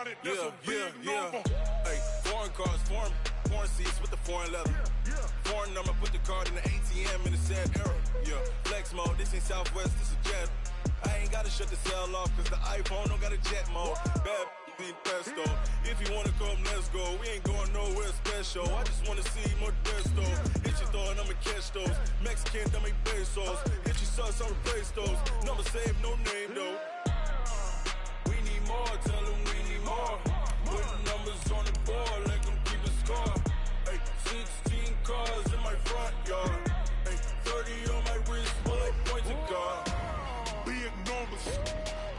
Hey, foreign cars, foreign seats with the foreign leather. Foreign number, put the card in the ATM in the sad era. Yeah, flex mode, this ain't Southwest, this is Jet. I ain't gotta shut the cell off, cause the iPhone don't got a jet mode. Bad be pesto. If you wanna come, let's go. We ain't going nowhere special. I just wanna see more desto. If you throw it, I'ma catch those. Mexican, dummy pesos. If you sucks, I'll replace those. Number save, no name though. We need more, tell them we need more. Put numbers on the board, let them keep the score. Hey, 16 cars in my front yard. Hey, 30 on my wrist, while I point to God. Big numbers,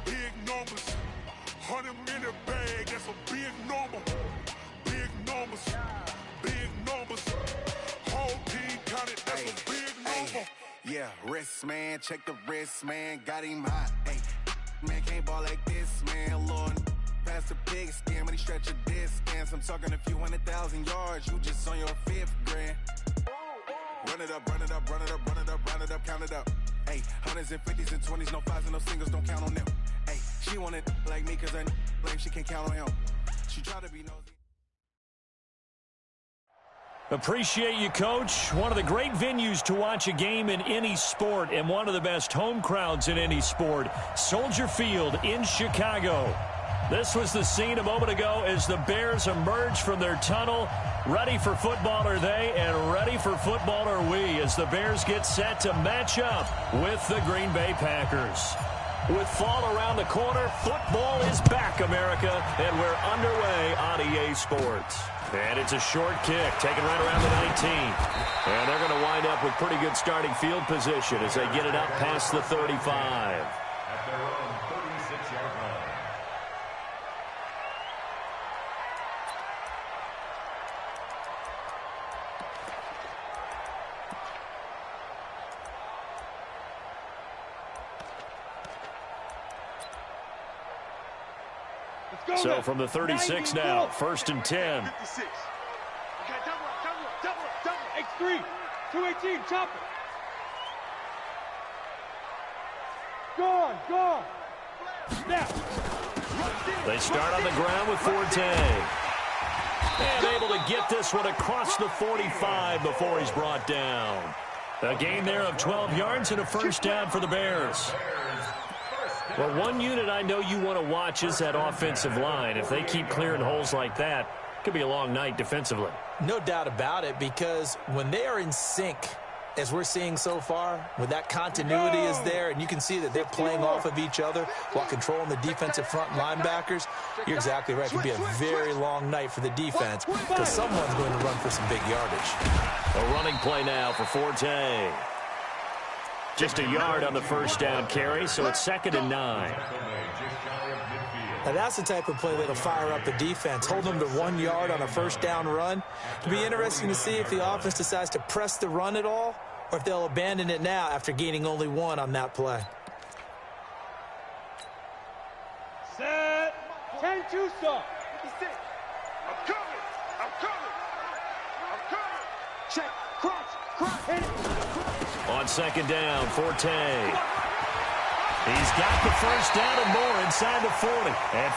big numbers. 100 minute bag, that's a big number. Big numbers, big numbers. Whole team counted, that's a big number. Yeah, wrist man, check the wrist man, got him hot. Hey, man can't ball like this, man. Lord, past the pig skin when he stretch a distance. I'm talking a few 100,000 yards, you just on your 5th grand. Run it up, run it up, run it up, run it up, run it up, count it up. Hey, 100s and 50s and 20s, no 5s and no singles, don't count on them. Hey, she want it like me cause her like she can't count on him. She try to be nosy. Appreciate you, Coach. One of the great venues to watch a game in any sport and one of the best home crowds in any sport. Soldier Field in Chicago. This was the scene a moment ago as the Bears emerged from their tunnel. Ready for football are they, and ready for football are we as the Bears get set to match up with the Green Bay Packers. With fall around the corner, football is back, America, and we're underway on EA Sports. And it's a short kick, taken right around the 19. And they're going to wind up with pretty good starting field position as they get it up past the 35. At their own 36-yard line. So from the 36 now, 1st and 10. 56. Okay, double up. X3, 218, chop it. Go on. Snap. They start on the ground with Forte. And able to get this one across the 45 before he's brought down. A gain there of 12 yards and a first down for the Bears. Well, one unit I know you want to watch is that offensive line. If they keep clearing holes like that, it could be a long night defensively. No doubt about it, because when they are in sync, as we're seeing so far, when that continuity is there and you can see that they're playing off of each other while controlling the defensive front linebackers, you're exactly right. It could be a very long night for the defense because someone's going to run for some big yardage. A running play now for Forte. Just a yard on the first down carry, so it's 2nd and 9. Now that's the type of play that'll fire up the defense. Hold them to 1 yard on a first down run. It'll be interesting to see if the offense decides to press the run at all or if they'll abandon it now after gaining only 1 on that play. Set. 10-2 stop. I'm coming. Check. Cross. Hit it. On 2nd down, Forte. He's got the first down and more inside the 40. And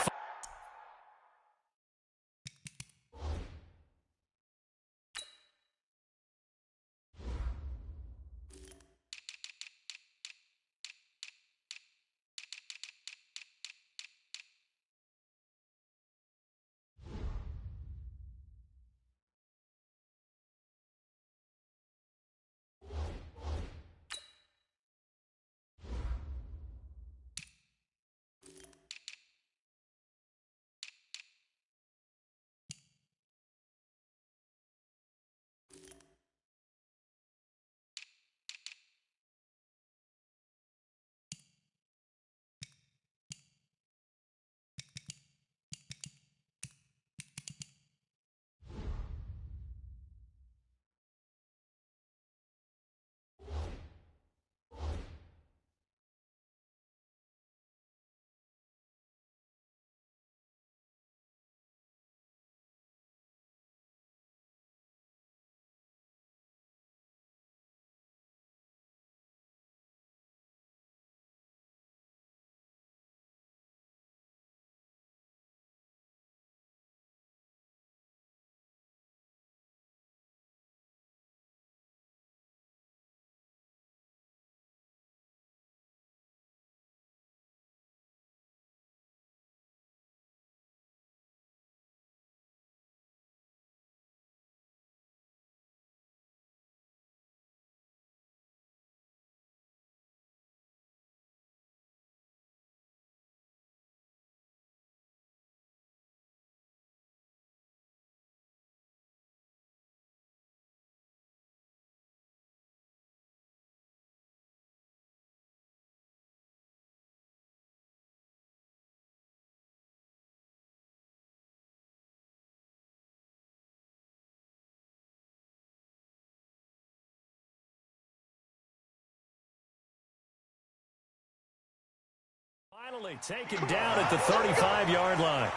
Finally taken down at the 35-yard line.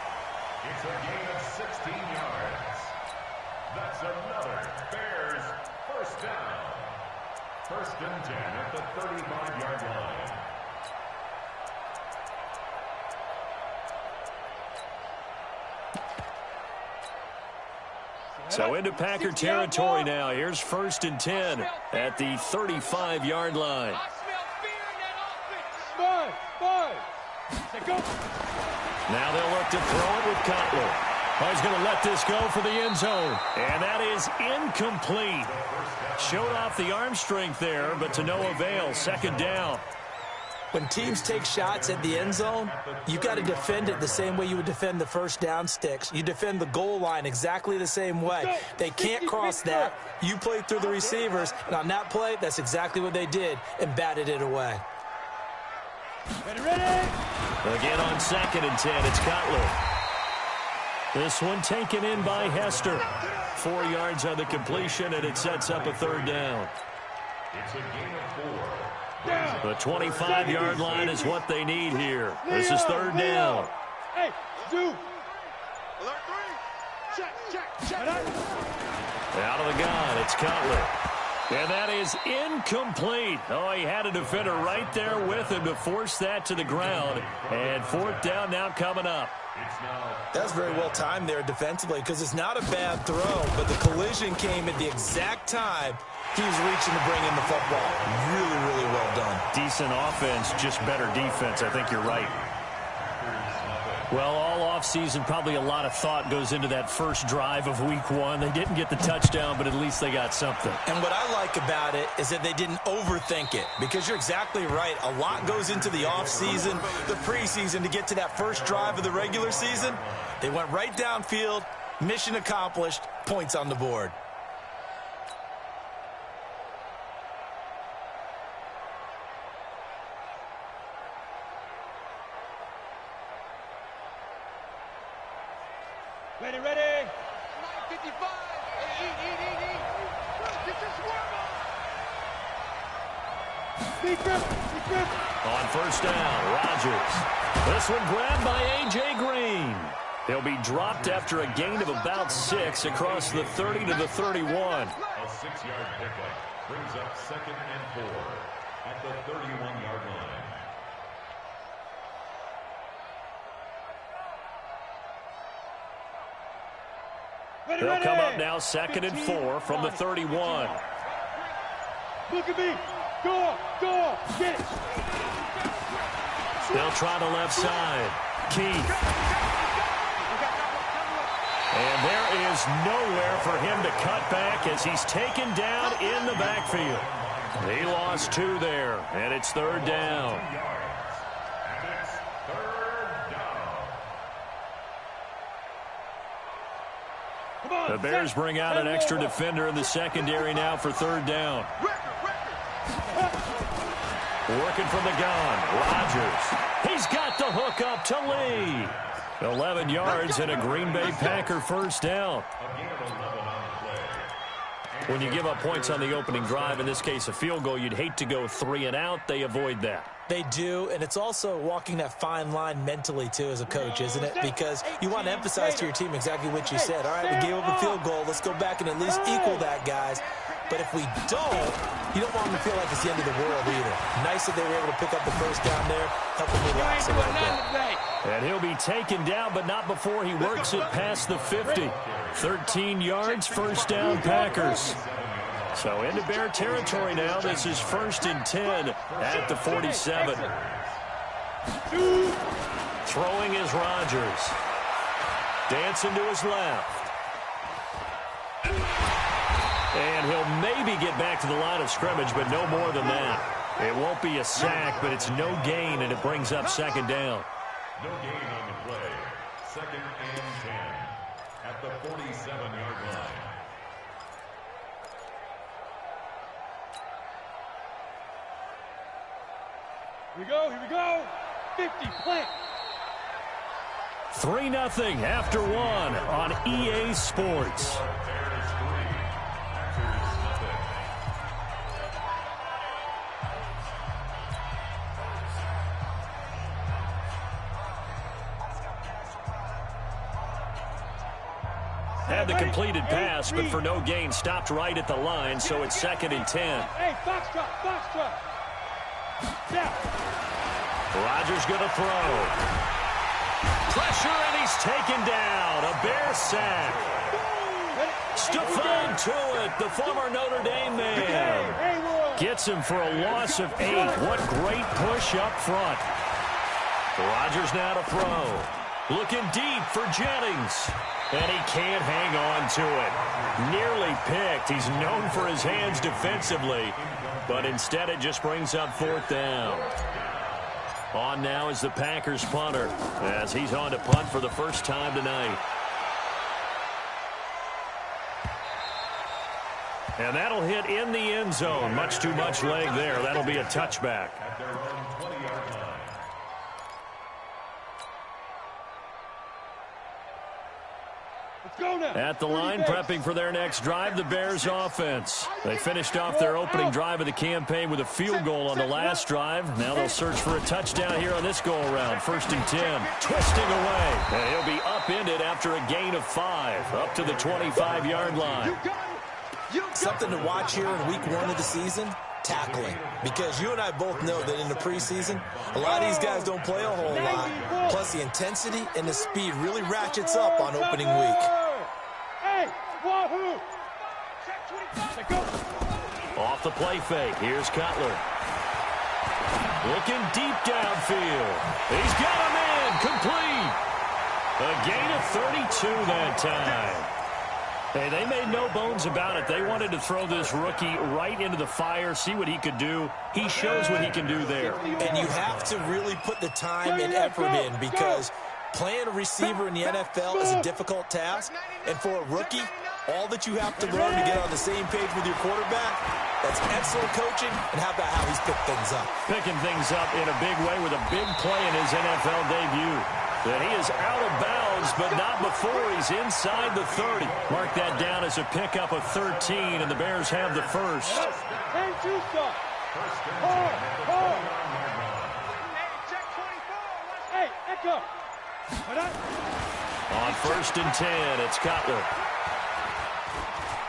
It's a gain of 16 yards. That's another Bears first down. First and 10 at the 35-yard line. So into Packer territory now. Here's first and 10 at the 35-yard line. Now they'll look to throw it with Cutler. Oh, he's going to let this go for the end zone. And that is incomplete. Showed off the arm strength there, but to no avail. Second down. When teams take shots at the end zone, you got to defend it the same way you would defend the first down sticks. You defend the goal line exactly the same way. They can't cross that. You play through the receivers, and on that play, that's exactly what they did and batted it away. Ready? Again on second and 10, it's Cutler. This one taken in by Hester. 4 yards on the completion, and it sets up a third down. It's a gain of 4. The 25-yard line is what they need here. This is third down. Hey, dude. Alert 3. Check. Out of the gun, it's Cutler. And that is incomplete. Oh, he had a defender right there with him to force that to the ground. And fourth down now coming up. That's very well timed there defensively because it's not a bad throw, but the collision came at the exact time he was reaching to bring in the football. Really, really well done. Decent offense, just better defense. I think you're right. Well, all offseason, probably a lot of thought goes into that first drive of week 1. They didn't get the touchdown, but at least they got something. And what I like about it is that they didn't overthink it, because you're exactly right. A lot goes into the offseason, the preseason, to get to that first drive of the regular season. They went right downfield, mission accomplished, points on the board. Ready. 9:55. Eat. Get your swarm on. Big grip. On first down, Rodgers. This one grabbed by A.J. Green. He'll be dropped after a gain of about 6 across the 30 to the 31. A 6-yard pickup brings up second and 4 at the 31-yard line. They'll come up now second and 4 from the 31. Look at me. Go. Get it. They'll try the left side. Keith. And there is nowhere for him to cut back as he's taken down in the backfield. He lost 2 there, and it's third down. The Bears bring out an extra defender in the secondary now for third down. Working from the gun, Rodgers. He's got the hook up to Lee. 11 yards and a Green Bay Packer first down. When you give up points on the opening drive, in this case a field goal, you'd hate to go 3 and out. They avoid that. They do, and it's also walking that fine line mentally, too, as a coach, isn't it? Because you want to emphasize to your team exactly what you said. All right, we gave up a field goal. Let's go back and at least equal that, guys. But if we don't, you don't want them to feel like it's the end of the world either. Nice that they were able to pick up the first down there, help them relax a little bit. And he'll be taken down, but not before he works it past the 50. 13 yards, first down, Packers. So into Bear territory now. This is first and 10 at the 47. Throwing is Rodgers. Dancing to his left. And he'll maybe get back to the line of scrimmage, but no more than that. It won't be a sack, but it's no gain, and it brings up second down. No gain on the play. Second and 10 at the 47-yard line. Here we go. 50, plant. 3-0 after 1 on EA Sports. Had the completed pass, but for no gain, stopped right at the line, so it's 2nd and 10. Hey, foxtrot, foxtrot. Down. Rodgers going to throw. Pressure, and he's taken down. A Bear sack. Stephon Tuitt, the former Notre Dame man, gets him for a loss of 8. What great push up front. Rodgers now to throw. Looking deep for Jennings. And he can't hang on to it. Nearly picked. He's known for his hands defensively, but instead it just brings up 4th down. On now is the Packers punter, as he's on to punt for the first time tonight. And that'll hit in the end zone. Much too much leg there. That'll be a touchback. At their own 20-yard line. At the line, prepping for their next drive, the Bears offense. They finished off their opening drive of the campaign with a field goal on the last drive. Now they'll search for a touchdown here on this go-around. 1st and 10. Twisting away. And he'll be upended after a gain of 5. Up to the 25-yard line. Something to watch here in week 1 of the season, tackling. Because you and I both know that in the preseason, a lot of these guys don't play a whole lot. Plus, the intensity and the speed really ratchets up on opening week. Hey, wahoo! Off the play fake. Here's Cutler. Looking deep downfield. He's got him in. Complete. A gain of 32 that time. Hey, they made no bones about it. They wanted to throw this rookie right into the fire, see what he could do. He shows what he can do there. And you have to really put the time and effort in, because playing a receiver in the NFL is a difficult task. And for a rookie, all that you have to learn to get on the same page with your quarterback, that's excellent coaching. And how about how he's picked things up? Picking things up in a big way with a big play in his NFL debut. And he is out of bounds, but not before he's inside the 30. Mark that down as a pickup of 13, and the Bears have the first. Hey, echo. On 1st and 10, it's Cutler.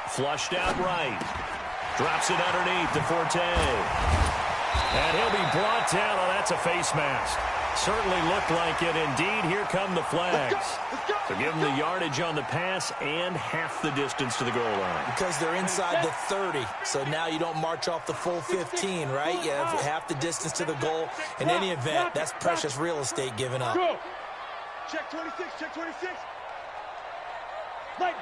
Flushed out right. Drops it underneath to Forte. And he'll be brought down. Oh, that's a face mask. Certainly looked like it. Indeed, here come the flags. So give them the yardage on the pass and half the distance to the goal line. Because they're inside the 30, so now you don't march off the full 15, right? You have half the distance to the goal. In any event, that's precious real estate given up. Check 26, check 26. Light.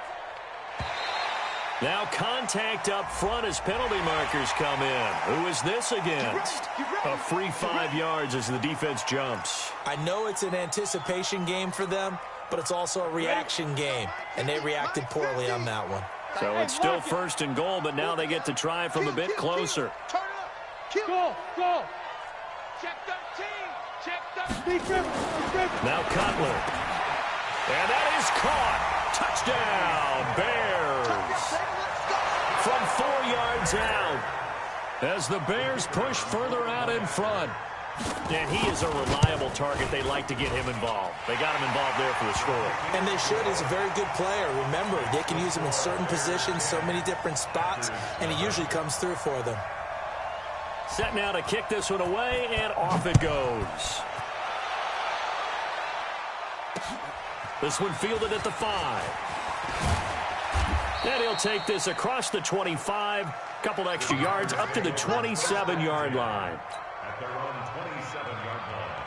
Now contact up front as penalty markers come in. Who is this against? A free 5 yards as the defense jumps. I know it's an anticipation game for them, but it's also a reaction game, and they reacted poorly on that one. So it's still 1st and goal, but now they get to try from a bit closer. Go, go. Check 13, check 13. Now Cutler. And that is caught. Touchdown, Bears. From 4 yards out as the Bears push further out in front. And he is a reliable target. They like to get him involved. They got him involved there for the score. And they should. He's a very good player. Remember, they can use him in certain positions, so many different spots, and he usually comes through for them. Set now to kick this one away, and off it goes. This one fielded at the 5. And he'll take this across the 25, couple extra yards up to the 27-yard line. At their own 27-yard line.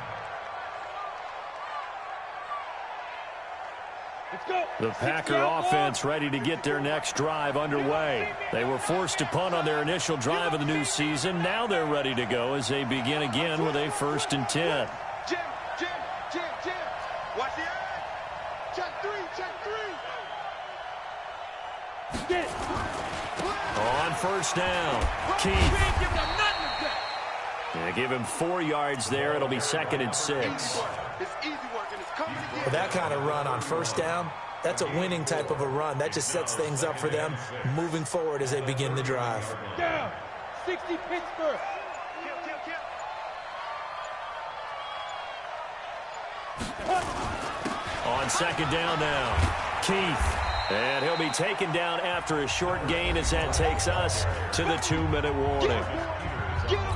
Let's go. The Packer offense ready to get their next drive underway. They were forced to punt on their initial drive of the new season. Now they're ready to go as they begin again with a 1st and 10. Jim. Watch the eye. Check 3, check 3. Get it. On 1st down, Keith. They give him 4 yards there. It'll be 2nd and 6. It's easy work, and it's coming again. With that kind of run on 1st down, that's a winning type of a run. That just sets things up for them moving forward as they begin the drive. Down. 60 Pittsburgh. On 2nd down now, Keith. And he'll be taken down after a short gain as that takes us to the 2-minute warning.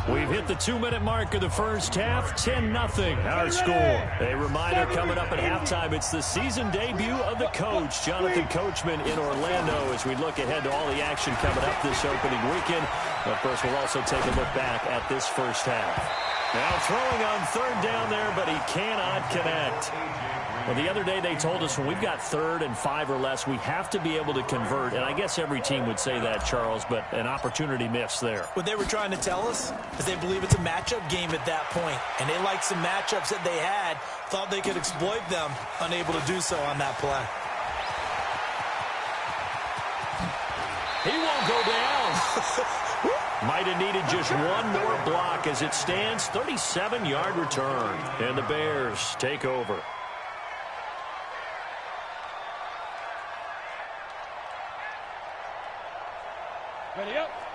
We've hit the 2-minute mark of the first half, 10-0 our score. A reminder coming up at halftime, it's the season debut of the coach, Jonathan Coachman in Orlando, as we look ahead to all the action coming up this opening weekend. Of course, we'll also take a look back at this first half. Now throwing on third down there, but he cannot connect. Well, the other day they told us when we've got 3rd and 5 or less, we have to be able to convert. And I guess every team would say that, Charles, but an opportunity missed there. What they were trying to tell us is they believe it's a matchup game at that point. And they liked some matchups that they had, thought they could exploit them, unable to do so on that play. He won't go down. Might have needed just one more block as it stands. 37-yard return. And the Bears take over.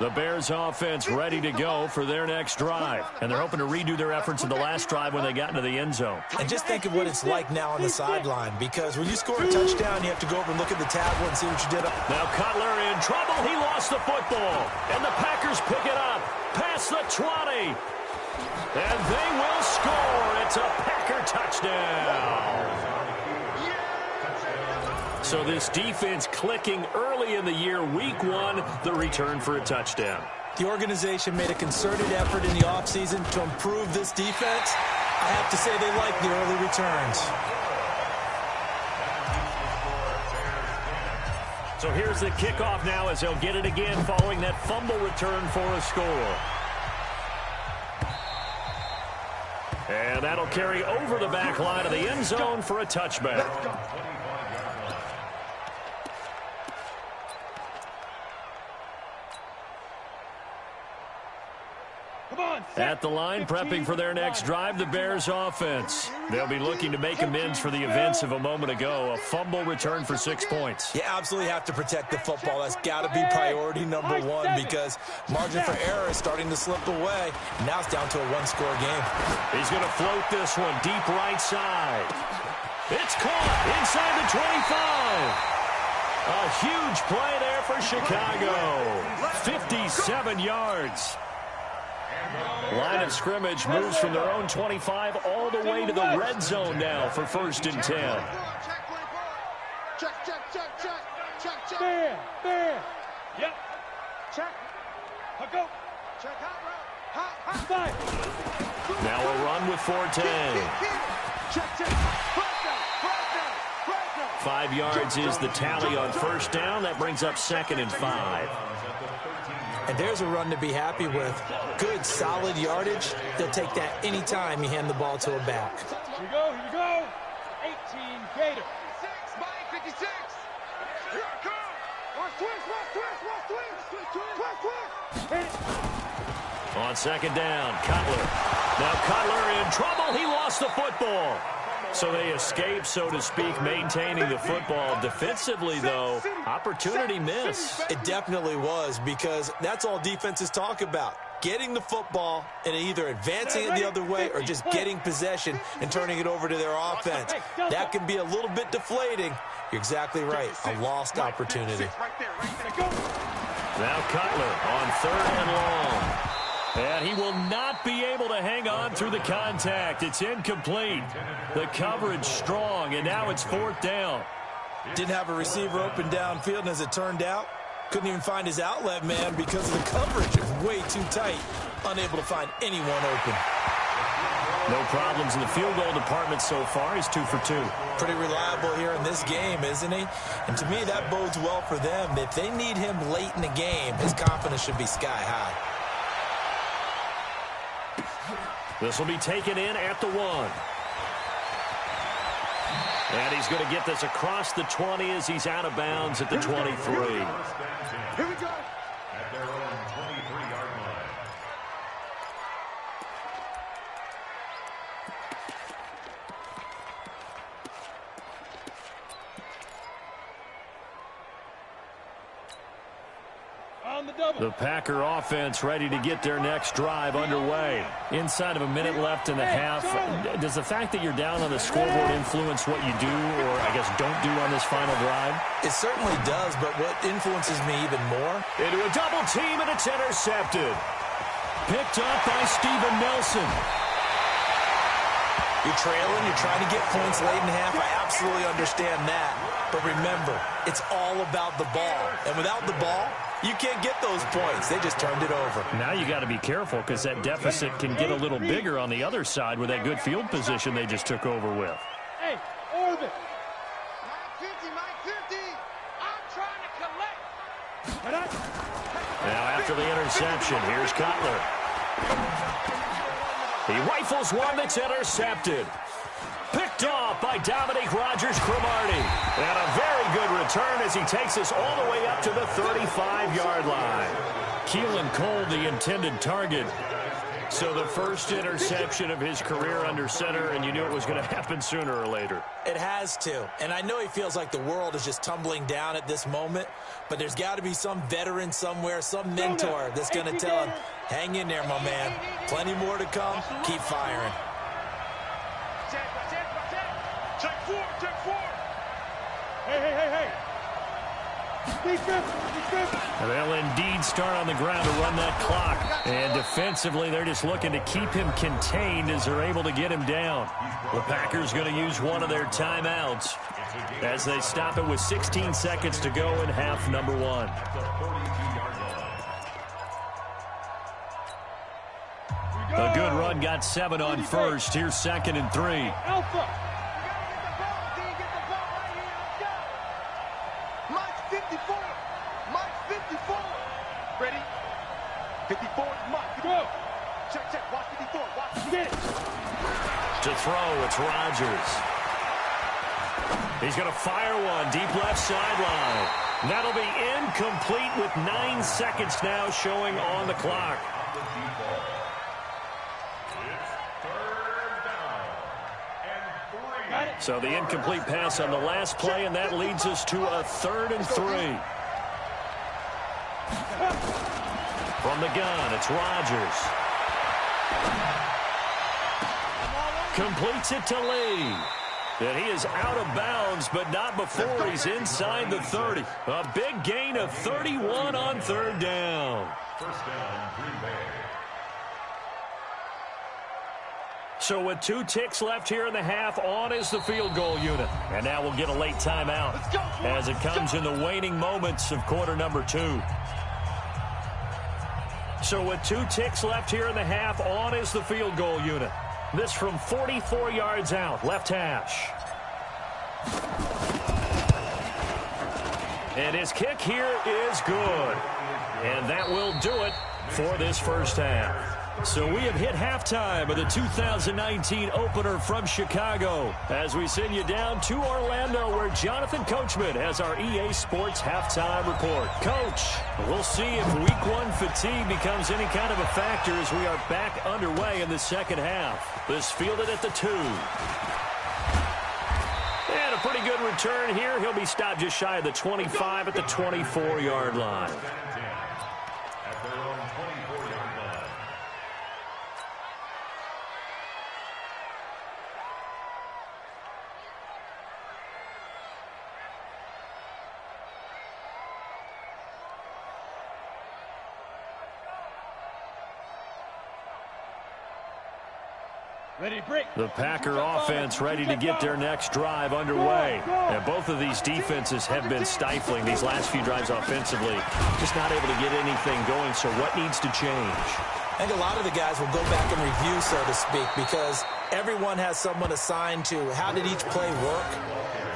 The Bears offense ready to go for their next drive. And they're hoping to redo their efforts in the last drive when they got into the end zone. And just think of what it's like now on the sideline, because when you score a touchdown, you have to go over and look at the tablet and see what you did. Now Cutler in trouble. He lost the football. And the Packers pick it up past the 20. And they will score. It's a Packer touchdown. So this defense clicking early in the year, week 1, the return for a touchdown. The organization made a concerted effort in the offseason to improve this defense. I have to say they like the early returns. So here's the kickoff now as they'll get it again following that fumble return for a score. And that'll carry over the back line of the end zone for a touchback. At the line, prepping for their next drive, the Bears offense. They'll be looking to make amends for the events of a moment ago. A fumble return for 6 points. You absolutely have to protect the football. That's got to be priority number 1 because margin for error is starting to slip away. Now it's down to a 1-score game. He's going to float this one deep right side. It's caught inside the 25. A huge play there for Chicago. 57 yards. Line of scrimmage moves from their own 25 all the way to the red zone now for 1st and 10. Check. There. Yep. Check. Go. Check out. Five. Now a run with 4-10. Check. 5 yards is the tally on 1st down. That brings up 2nd and 5. And there's a run to be happy with. Good, solid yardage. They'll take that any time you hand the ball to a back. Here you go. 18 Gator. 6 by 56. Here I come. Watch twist. On 2nd down, Cutler. Now Cutler in trouble. He lost the football. So they escape, so to speak, maintaining the football. Defensively, though, opportunity miss. It definitely was, because that's all defenses talk about. Getting the football and either advancing it the other way or just getting possession and turning it over to their offense. That can be a little bit deflating. You're exactly right. A lost opportunity. Now Cutler on 3rd and long. And he will not be able to hang on through the contact. It's incomplete. The coverage strong, and now it's 4th down. Didn't have a receiver open downfield, and as it turned out, couldn't even find his outlet man because of the coverage. It was way too tight. Unable to find anyone open. No problems in the field goal department so far. He's 2 for 2. Pretty reliable here in this game, isn't he? And to me, that bodes well for them. If they need him late in the game, his confidence should be sky high. This will be taken in at the 1. And he's going to get this across the 20 as he's out of bounds at the 23. Here we go. At their own 23-yard line. On the The Packer offense ready to get their next drive underway. Inside of a minute left in the half. Does the fact that you're down on the scoreboard influence what you do, or I guess don't do on this final drive? It certainly does, but what influences me even more? Into a double team, and it's intercepted. Picked up by Steven Nelson. You're trailing, you're trying to get points late in half. I absolutely understand that. But remember, it's all about the ball. And without the ball, you can't get those points. They just turned it over. Now you got to be careful because that deficit can get a little bigger on the other side with that good field position they just took over with. Hey, Orvin. Mike 50. I'm trying to collect. Now after the interception, here's Cutler. He rifles one that's intercepted. Picked off by Dominique Rodgers-Cromartie. And a very good return as he takes us all the way up to the 35-yard line. Keelan Cole, the intended target. So the first interception of his career under center, and you knew it was going to happen sooner or later. It has to. And I know he feels like the world is just tumbling down at this moment, but there's got to be some veteran somewhere, some mentor that's going to tell him, hang in there, my man. Plenty more to come. Keep firing. Check four. Hey. Defense. They'll indeed start on the ground to run that clock. And defensively, they're just looking to keep him contained as they're able to get him down. The Packers going to use one of their timeouts as they stop it with 16 seconds to go in half number one. A good run got 7 on first. Here's 2nd and 3. Alpha. Ready? 54 is Mike. Go. Check. Watch 54. Watch. Get it. To throw, it's Rodgers. He's going to fire one deep left sideline. That'll be incomplete with 9 seconds now showing on the clock. So the incomplete pass on the last play, and that leads us to a 3rd and 3. From the gun, it's Rodgers. Completes it to Lee. And he is out of bounds, but not before he's inside the 30. A big gain of 31 on 3rd down. First down, Green Bay. So with 2 ticks left here in the half, on is the field goal unit. And now we'll get a late timeout as it comes in the waning moments of quarter number 2. So with 2 ticks left here in the half, on is the field goal unit. This from 44 yards out, left hash. And his kick here is good. And that will do it for this first half. So we have hit halftime of the 2019 opener from Chicago as we send you down to Orlando where Jonathan Coachman has our EA Sports halftime report. Coach, we'll see if week 1 fatigue becomes any kind of a factor as we are back underway in the second half. This fielded at the 2. And a pretty good return here. He'll be stopped just shy of the 25 at the 24-yard line. Ready, break. The Packer offense ready to get their next drive underway. And both of these defenses have been stifling these last few drives offensively. Just not able to get anything going, so what needs to change? I think a lot of the guys will go back and review, so to speak, because everyone has someone assigned to how did each play work.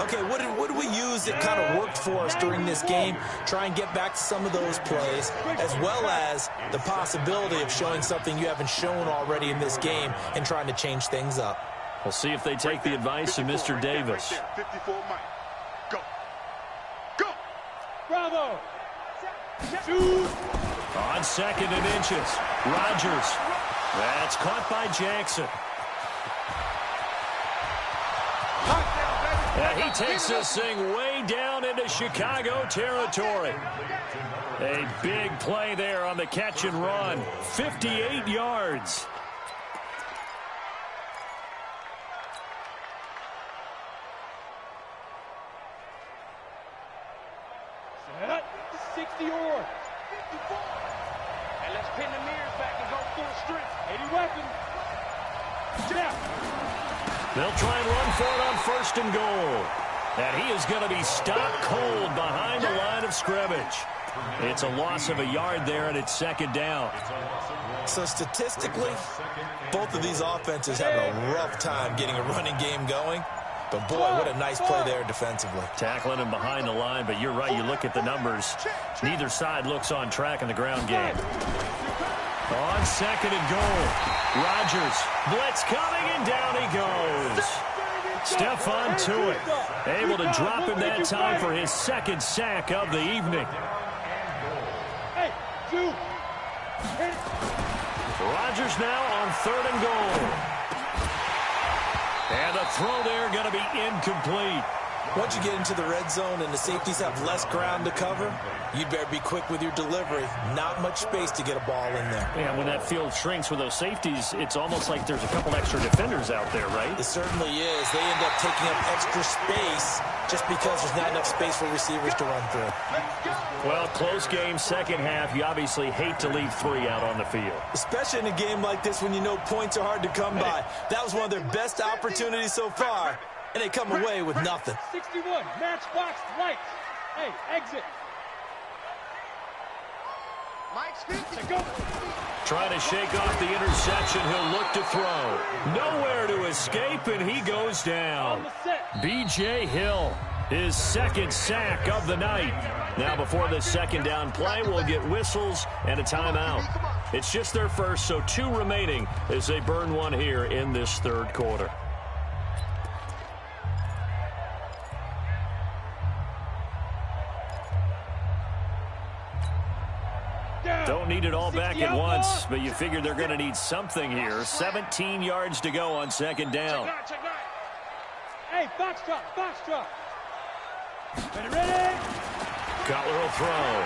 Okay, what did we use that kind of worked for us during this game? Try and get back to some of those plays, as well as the possibility of showing something you haven't shown already in this game and trying to change things up. We'll see if they take the advice of Mr. Davis. 54, Mike. Go. Bravo. On 2nd and inches, Rodgers. That's caught by Jackson. He takes this thing way down into Chicago territory. A big play there on the catch and run. 58 yards. Set. 60 or 54. And let's pin the mirrors back and go full strength. 80 weapons. Yeah. They'll try and run for it on 1st and goal. And he is going to be stopped cold behind the line of scrimmage. It's a loss of a yard there, and it's 2nd down. So statistically, both of these offenses have a rough time getting a running game going. But, boy, what a nice play there defensively. Tackling him behind the line, but you're right. You look at the numbers. Neither side looks on track in the ground game. On 2nd and goal. Rodgers, blitz coming, and down he goes. Stephon Tuitt, able to drop him that time for his 2nd sack of the evening. Rodgers now on 3rd and goal. And the throw there going to be incomplete. Once you get into the red zone and the safeties have less ground to cover, you'd better be quick with your delivery. Not much space to get a ball in there. Yeah, when that field shrinks with those safeties, it's almost like there's a couple extra defenders out there, right? It certainly is. They end up taking up extra space just because there's not enough space for receivers to run through. Well, close game, 2nd half. You obviously hate to leave 3 out on the field. Especially in a game like this when you know points are hard to come by. That was one of their best opportunities so far, and they come away with nothing. 61, matchbox lights. Hey, exit. Mike's 50. Go. Trying to shake off the interception. He'll look to throw. Nowhere to escape, and he goes down. B.J. Hill, his 2nd sack of the night. Now, before this 2nd down play, we'll get whistles and a timeout. It's just their first, so 2 remaining as they burn one here in this 3rd quarter. Don't need it all back at once, but you figure they're going to need something here. 17 yards to go on 2nd down. Hey, box drop. Ready? Cutler will throw.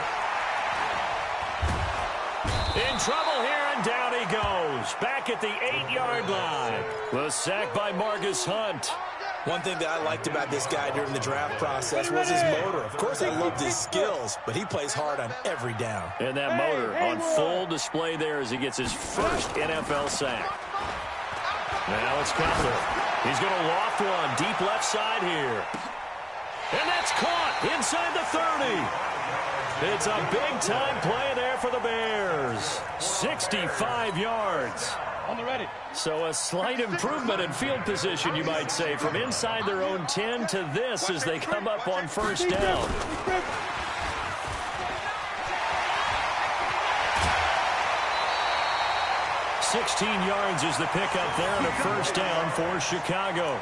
In trouble here, and down he goes. Back at the 8-yard line. The sack by Marcus Hunt. One thing that I liked about this guy during the draft process was his motor. Of course, I loved his skills, but he plays hard on every down. And that motor on full display there as he gets his first NFL sack. Now it's Cutler. He's going to loft one deep left side here. And that's caught inside the 30. It's a big-time play there for the Bears. 65 yards. On the ready. So a slight improvement in field position, you might say, from inside their own 10 to this as they come up on 1st down. $16 yards is the pickup there and a 1st down for Chicago.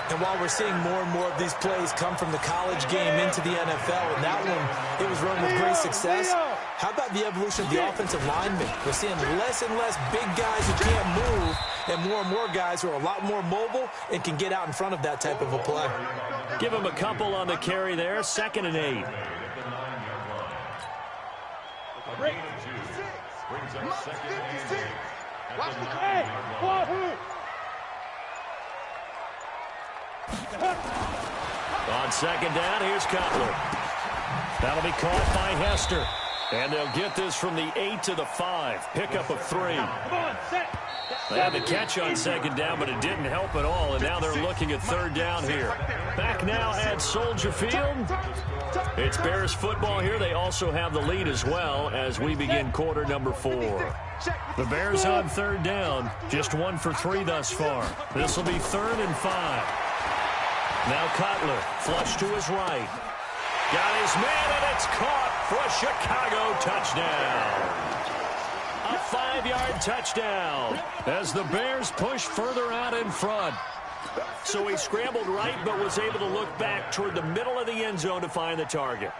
And while we're seeing more and more of these plays come from the college game into the NFL, and that one, it was run with great success, how about the evolution of the offensive linemen? We're seeing less and less big guys who can't move, and more guys who are a lot more mobile and can get out in front of that type of a play. Give him a couple on the carry there, 2nd and 8. Watch the play. On 2nd down, here's Cutler. That'll be caught by Hester. And they'll get this from the 8 to the 5. Pickup of 3. They had the catch on 2nd down, but it didn't help at all. And now they're looking at 3rd down here. Back now at Soldier Field. It's Bears football here. They also have the lead as well as we begin quarter number 4. The Bears on 3rd down. Just 1 for 3 thus far. This will be 3rd and 5. Now Cutler, flush to his right. Got his man, and it's caught for a Chicago touchdown. A 5-yard touchdown as the Bears push further out in front. So he scrambled right, but was able to look back toward the middle of the end zone to find the target.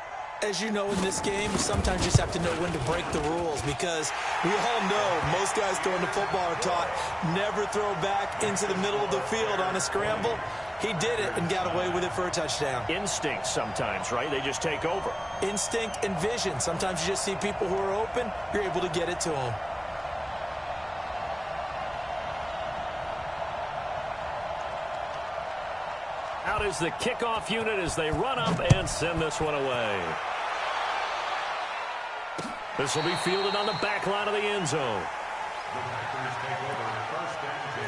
As you know, in this game, sometimes you just have to know when to break the rules, because we all know most guys throwing the football are taught never throw back into the middle of the field on a scramble. He did it and got away with it for a touchdown. Instinct sometimes, right? They just take over. Instinct and vision. Sometimes you just see people who are open, you're able to get it to them. Out is the kickoff unit as they run up and send this one away. This will be fielded on the back line of the end zone. The Packers take over first and 10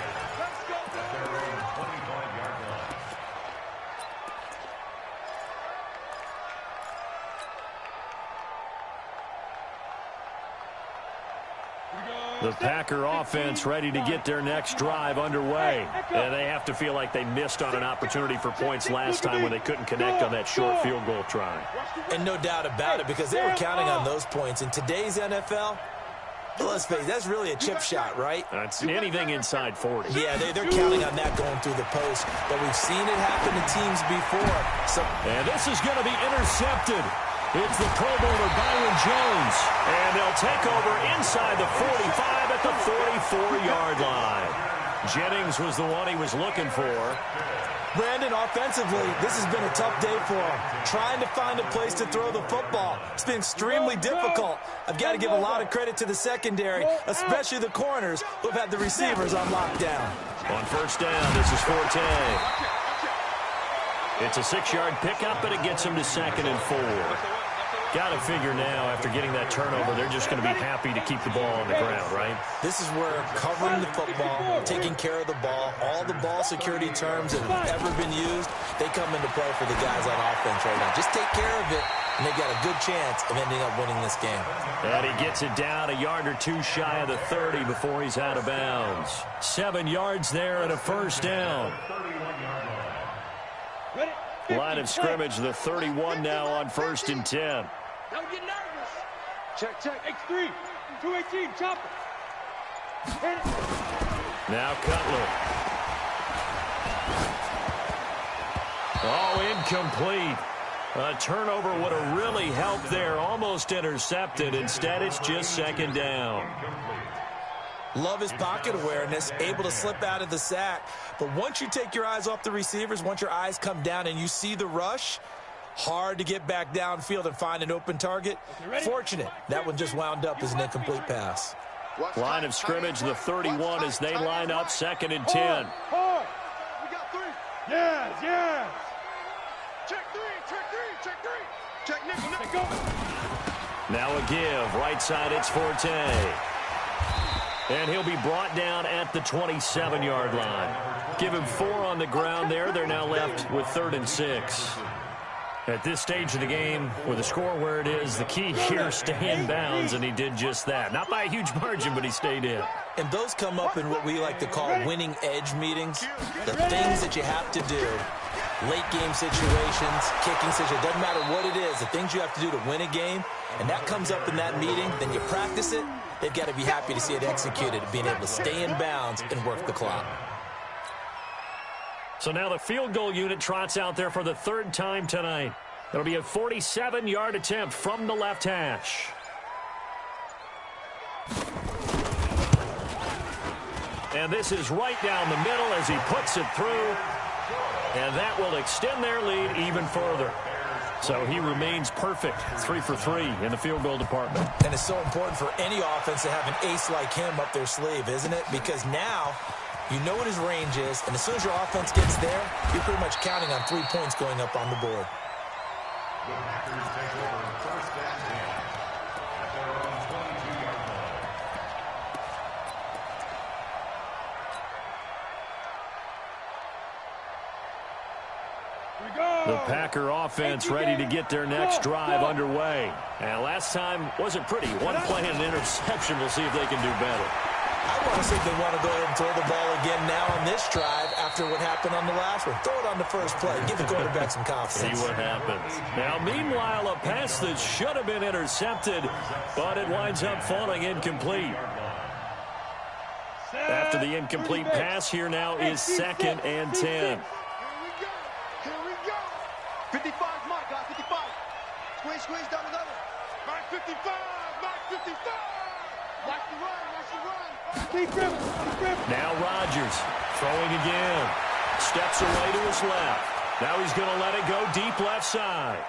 at their own 25-yard line. The Packer offense ready to get their next drive underway. And they have to feel like they missed on an opportunity for points last time when they couldn't connect on that short field goal try. And no doubt about it, because they were counting on those points. In today's NFL, let's face it, that's really a chip shot, right? That's anything inside 40. Yeah, they're counting on that going through the post. But we've seen it happen to teams before. And this is going to be intercepted. It's the Pro Bowler Byron Jones. And they'll take over inside the 45 at the 44-yard line. Jennings was the one he was looking for. Brandon, offensively, this has been a tough day for him. Trying to find a place to throw the football. It's been extremely difficult. I've got to give a lot of credit to the secondary, especially the corners who've had the receivers on lockdown. On first down, this is Forte. It's a 6-yard pickup, and it gets him to 2nd and 4. Got to figure now, after getting that turnover, they're just going to be happy to keep the ball on the ground, right? This is where covering the football, taking care of the ball, all the ball security terms that have ever been used, they come into play for the guys on offense right now. Just take care of it, and they've got a good chance of ending up winning this game. And he gets it down a yard or two shy of the 30 before he's out of bounds. 7 yards there and a first down. Line of scrimmage, the 31 now on 1st and 10. Don't get nervous. Check. X3. 218. Chopper. Now Cutler. Oh, incomplete. A turnover would have really helped there. Almost intercepted. Instead, it's just 2nd down. Love his pocket awareness, able to slip out of the sack. But once you take your eyes off the receivers, once your eyes come down and you see the rush, hard to get back downfield and find an open target. Fortunate, that one just wound up as an incomplete pass. Line of scrimmage, the 31 as they line up 2nd and 10. Hard. We got 3. Yes. Check 3. Check nickel. Go. Now a give. Right side, it's Forte. And he'll be brought down at the 27-yard line. Give him 4 on the ground there. They're now left with 3rd and 6. At this stage of the game, with the score where it is, the key here, stay in bounds, and he did just that. Not by a huge margin, but he stayed in. And those come up in what we like to call winning edge meetings. The things that you have to do, late game situations, kicking situations, doesn't matter what it is, the things you have to do to win a game, and that comes up in that meeting, then you practice it. They've got to be happy to see it executed, being able to stay in bounds and work the clock. So now the field goal unit trots out there for the 3rd time tonight. It'll be a 47-yard attempt from the left hash. And this is right down the middle as he puts it through. And that will extend their lead even further. So he remains perfect, 3 for 3 in the field goal department. And it's so important for any offense to have an ace like him up their sleeve, isn't it? Because now you know what his range is, and as soon as your offense gets there, you're pretty much counting on 3 points going up on the board. The Packers take over 1st and 10 at their own 22-yard line. The Packer offense ready to get their next drive underway. And last time wasn't pretty. 1 play and an interception. We'll see if they can do better. I want to see if they want to go ahead and throw the ball again now on this drive after what happened on the last one. Throw it on the first play. Give the quarterback some confidence. See what happens. Now, meanwhile, a pass that should have been intercepted, but it winds up falling incomplete. After the incomplete pass, here now is 2nd and 10. Here we go. 55, Mike, guys, 55. Squeeze. squeeze, double. Mark 55, Mark 55. Watch the run. Keep gripping. Now Rodgers throwing again. Steps away to his left. Now he's going to let it go deep left side.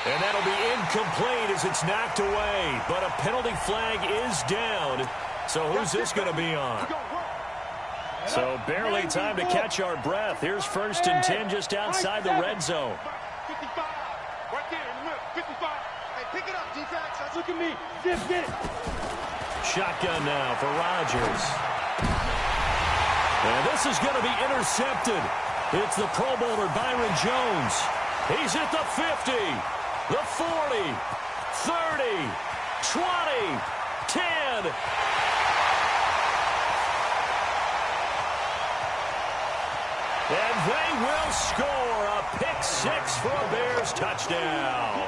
And that'll be incomplete as it's knocked away. But a penalty flag is down. So who's this going to be on? So barely time to catch our breath. Here's 1st and 10 just outside the red zone. 55. Right there in the middle. 55. Hey, pick it up, defense. Look at me. Zip, get it. Shotgun now for Rodgers. And this is going to be intercepted. It's the Pro Bowler Byron Jones. He's at the 50, the 40, 30, 20, 10. And they will score a pick 6 for a Bears touchdown.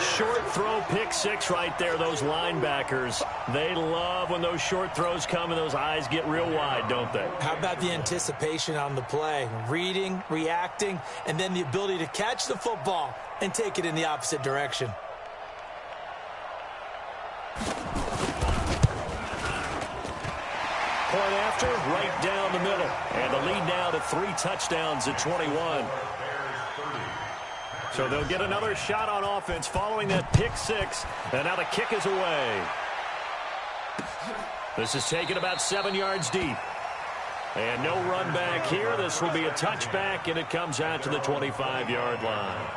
Short throw, pick 6 right there. Those linebackers, they love when those short throws come and those eyes get real wide, don't they? How about the anticipation on the play? Reading, reacting, and then the ability to catch the football and take it in the opposite direction. Point after, right down the middle. And the lead now to 3 touchdowns at 21. So they'll get another shot on offense following that pick 6. And now the kick is away. This is taken about 7 yards deep. And no run back here. This will be a touchback, and it comes out to the 25-yard line.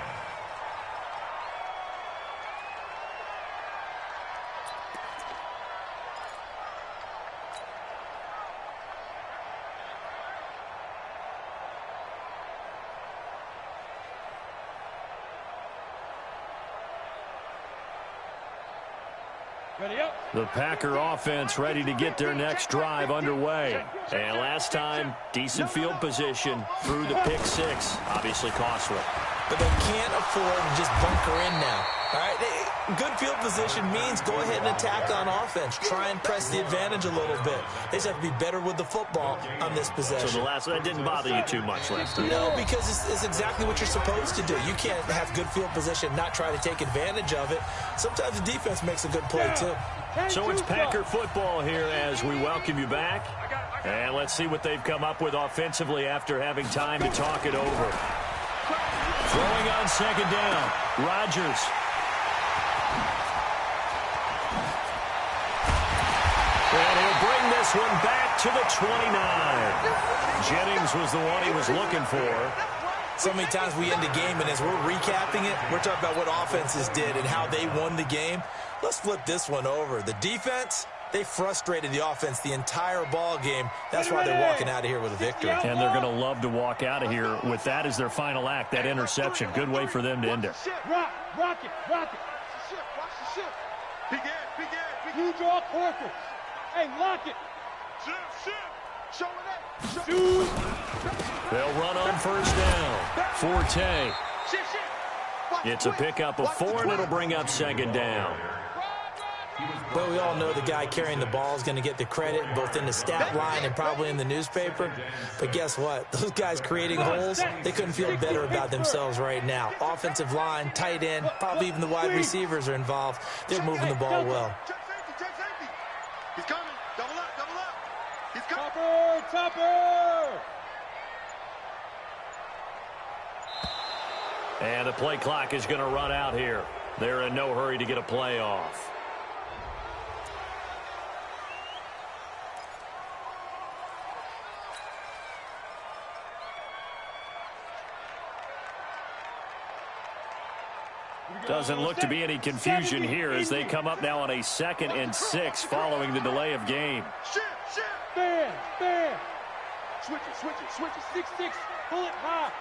The Packer offense ready to get their next drive underway. And last time, decent field position through the pick 6. Obviously costly. But they can't afford to just bunker in now. All right, good field position means go ahead and attack on offense. Try and press the advantage a little bit. They just have to be better with the football on this possession. So that didn't bother you too much last time? No, because it's exactly what you're supposed to do. You can't have good field position, not try to take advantage of it. Sometimes the defense makes a good play, too. So it's Packer football here as we welcome you back. And let's see what they've come up with offensively after having time to talk it over. Throwing on 2nd down, Rodgers. And he'll bring this one back to the 29. Jennings was the one he was looking for. So many times we end the game, and as we're recapping it, we're talking about what offenses did and how they won the game. Let's flip this one over. The defense, they frustrated the offense the entire ball game. That's why they're walking out of here with a victory. And they're going to love to walk out of here with that as their final act, that interception. Good way for them to end it. Rock it. Watch the shift. Begin. You draw corpus. Hey, lock it. Shift. Show it. Shoot. They'll run on 1st down. Forte. It's a pickup of 4, and it'll bring up 2nd down. Well, we all know the guy carrying the ball is going to get the credit both in the stat line and probably in the newspaper. But guess what? Those guys creating holes, they couldn't feel better about themselves right now. Offensive line, tight end, probably even the wide receivers are involved. They're moving the ball well. He's coming. Double up. He's coming. Topper. And the play clock is going to run out here. They're in no hurry to get a play off. Doesn't look to be any confusion here as they come up now on a 2nd and 6 following the delay of game. Bam. Switch it. 6-6. Pull it high.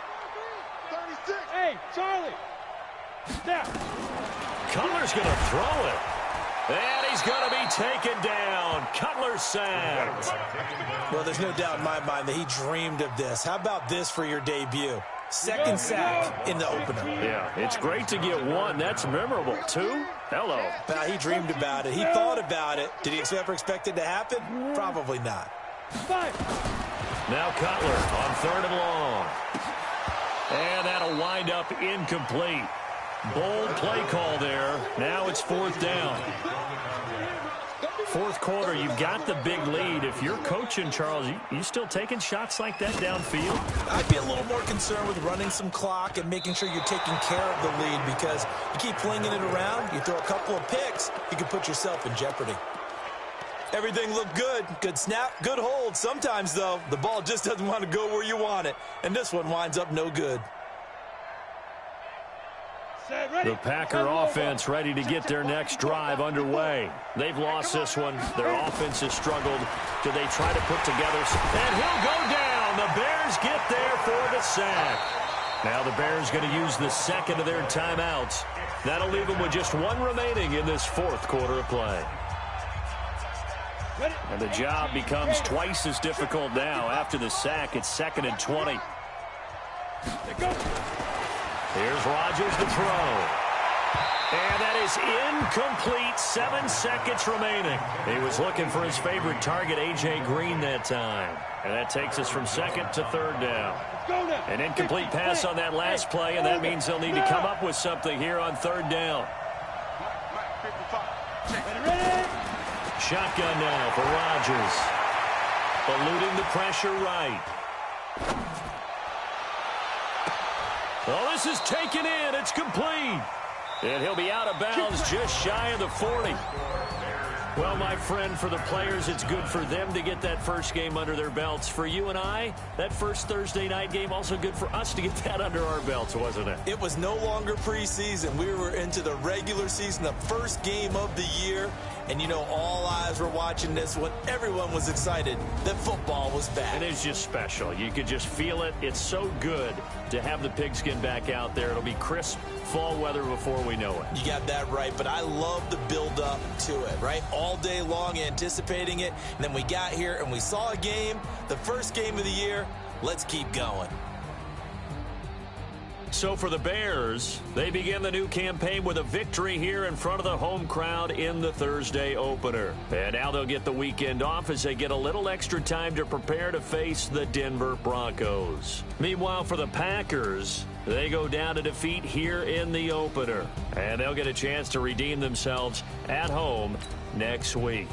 36. Hey, Charlie. Snap. Cutler's going to throw it. And he's going to be taken down. Cutler sacked. Well, there's no doubt in my mind that he dreamed of this. How about this for your debut? 2nd sack in the opener. Yeah, it's great to get 1. That's memorable. 2? Hello. He dreamed about it. He thought about it. Did he ever expect it to happen? Probably not. Now Cutler on 3rd and long. And that that'll wind up incomplete. Bold play call there. Now it's 4th down. Fourth quarter, you've got the big lead. If you're coaching, Charles, you still taking shots like that downfield? I'd be a little more concerned with running some clock and making sure you're taking care of the lead, because you keep flinging it around, you throw a couple of picks, you can put yourself in jeopardy. Everything looked good. Good snap, good hold. Sometimes, though, the ball just doesn't want to go where you want it, and this one winds up no good. The Packer offense ready to get their next drive underway. They've lost this one. Their offense has struggled. Do they try to put together? And he'll go down. The Bears get there for the sack. Now the Bears going to use the second of their timeouts. That'll leave them with just one remaining in this fourth quarter of play. And the job becomes twice as difficult now. After the sack, it's 2nd and 20. Here's Rodgers to throw. And that is incomplete. 7 seconds remaining. He was looking for his favorite target, A.J. Green, that time. And that takes us from 2nd to 3rd down. An incomplete pass on that last play, and that means they'll need to come up with something here on 3rd down. Shotgun now for Rodgers. Eluding the pressure right. Well, this is taken in. It's complete. And he'll be out of bounds just shy of the 40. Well, my friend, for the players, it's good for them to get that first game under their belts. For you and I, that first Thursday night game, also good for us to get that under our belts, wasn't it? It was no longer preseason. We were into the regular season, the first game of the year. And, you know, all eyes were watching this when everyone was excited that football was back. It is just special. You could just feel it. It's so good to have the pigskin back out there. It'll be crisp fall weather before we know it. You got that right, but I love the build-up to it, right? All day long anticipating it, and then we got here and we saw a game, the first game of the year. Let's keep going. So for the Bears, they begin the new campaign with a victory here in front of the home crowd in the Thursday opener. And now they'll get the weekend off as they get a little extra time to prepare to face the Denver Broncos. Meanwhile, for the Packers, they go down to defeat here in the opener. And they'll get a chance to redeem themselves at home next week.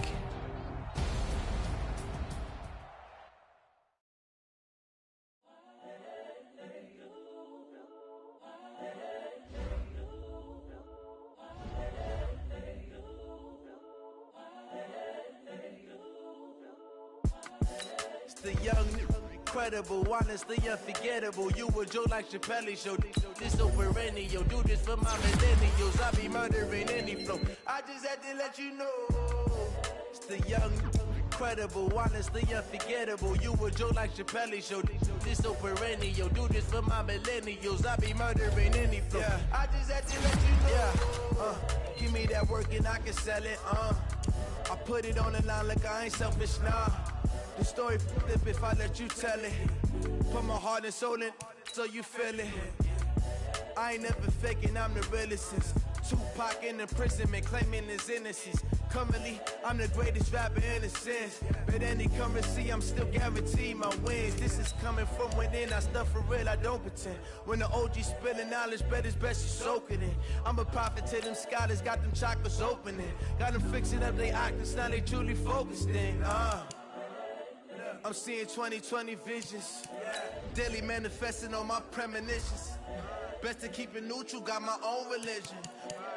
The young, incredible, honestly unforgettable. You a Joe like Chappelle show. This so perennial. Do this for my millennials. I be murdering any flow. I just had to let you know. It's the young, incredible, honestly unforgettable. You a Joe like Chappelle show. This so perennial. Do this for my millennials. I be murdering any flow. Yeah. I just had to let you know. Give me that work and I can sell it. I put it on the line like I ain't selfish, nah. The story flip if I let you tell it. Put my heart and soul in so you feel it. I ain't never faking, I'm the realest since Tupac in imprisonment, claiming his innocence. Currently, I'm the greatest rapper in a sense. But any currency, I'm still guaranteed my wins. This is coming from within, I stuff for real, I don't pretend. When the OG spilling knowledge, bet it's best you soak it in. I'm a prophet to them scholars, got them chakras opening. Got them fixing up they octaves, now they truly focused in. I'm seeing 2020 visions. Daily manifesting on my premonitions. Best to keep it neutral, got my own religion.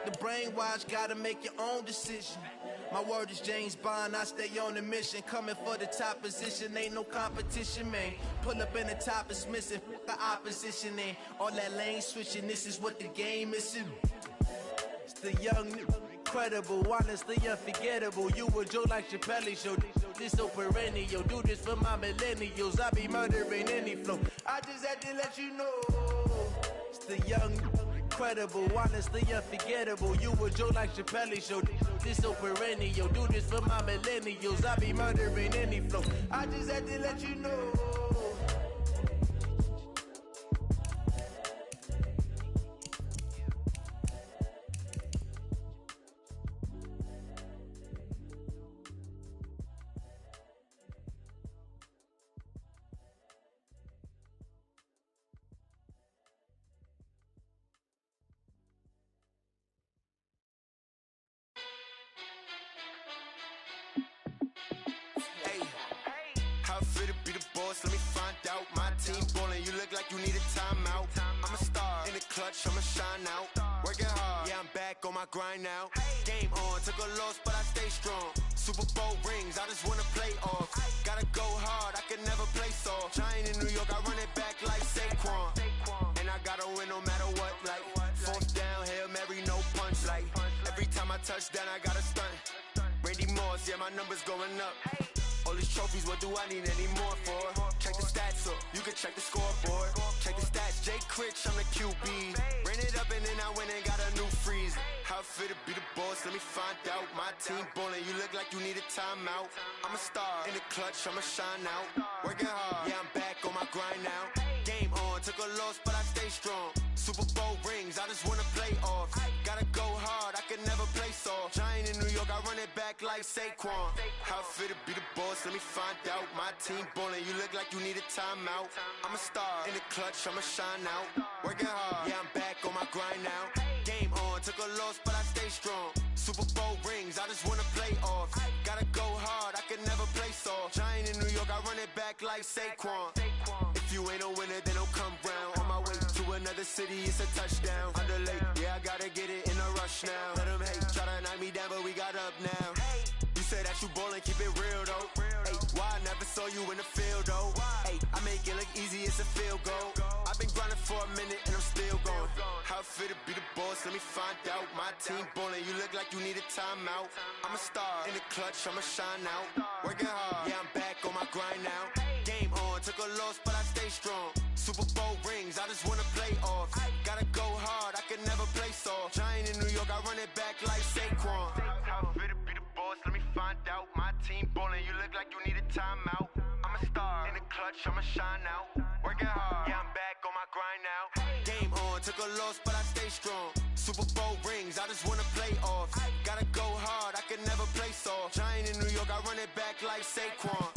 The brainwash, gotta make your own decision. My word is James Bond, I stay on a mission. Coming for the top position, ain't no competition, man. Pull up in the top is missing, the opposition ain't. All that lane switching, this is what the game is. It's the young, incredible, honestly unforgettable. You a Joe like Chappelle show. This so perennial. Do this for my millennials. I be murdering any flow. I just had to let you know. It's the young, incredible, honestly unforgettable. You a Joe like Chappelle show. This so perennial. Do this for my millennials. I be murdering any flow. I just had to let you know. boss, let me find out. My team ballin', you look like you need a timeout. I'm a star in the clutch, I'ma shine out. Working hard, yeah, I'm back on my grind now. Game on, took a loss, but I stay strong. Super Bowl rings, I just wanna play off. Gotta go hard, I can never play soft. Giant in New York, I run it back like Saquon. And I gotta win no matter what, like fourth down, Hail Mary, no punch. Like every time I touch down, I gotta stunt. Randy Moss, yeah, my numbers going up. All these trophies, what do I need any more for? Check the stats up, you can check the scoreboard. Check the stats, Jay Critch, I'm the QB. Ran it up and then I went and got a new freeze. How fit to be the boss, let me find out. My team ballin', you look like you need a timeout. I'm a star in the clutch, I'ma shine out. Working hard, yeah, I'm back on my grind now. Game on, took a loss, but I stay strong. Super Bowl rings, I just wanna play off. Gotta go hard, I can never play soft. Giant in New York, I run it back like Saquon. How fit to be the boss, let me find out. My team ballin', you look like you need a timeout. I'm a star in the clutch, I'ma shine out. Working hard, yeah, I'm back on my grind now. Game on, took a loss, but I stay strong. Super Bowl rings, I just wanna play off. Gotta go hard, I can never play soft. Giant in New York, I run it back like Saquon. If you ain't a winner, then don't come round. On my way to another city, it's a touchdown. Underlay, yeah, I gotta get it in a rush now. Let them hate, try to knock me down, but we got up now. You say that you ballin', keep it real though. Hey, why I never saw you in the field though? Hey, I make it look easy, it's a field goal. I've been grinding for a minute and I'm still going. How fit to be the boss, let me find out. My team ballin', you look like you need a timeout. I'm a star in the clutch, I'ma shine out. Working hard, yeah, I'm back on my grind now. Game on, took a loss, but I stay strong. Super Bowl rings, I just wanna play off. Gotta go hard, I can never play soft. Giant in New York, I run it back like Saquon. How fit to be the boss, let me find out. My team ballin', you look like you need a timeout. I'm a star in the clutch, I'ma shine out. Working hard, yeah, I'm back on my grind now. Game on, took a loss, but I stay strong. Super Bowl rings, I just wanna play off. Gotta go hard, I can never play soft. Giant in New York, I run it back like Saquon.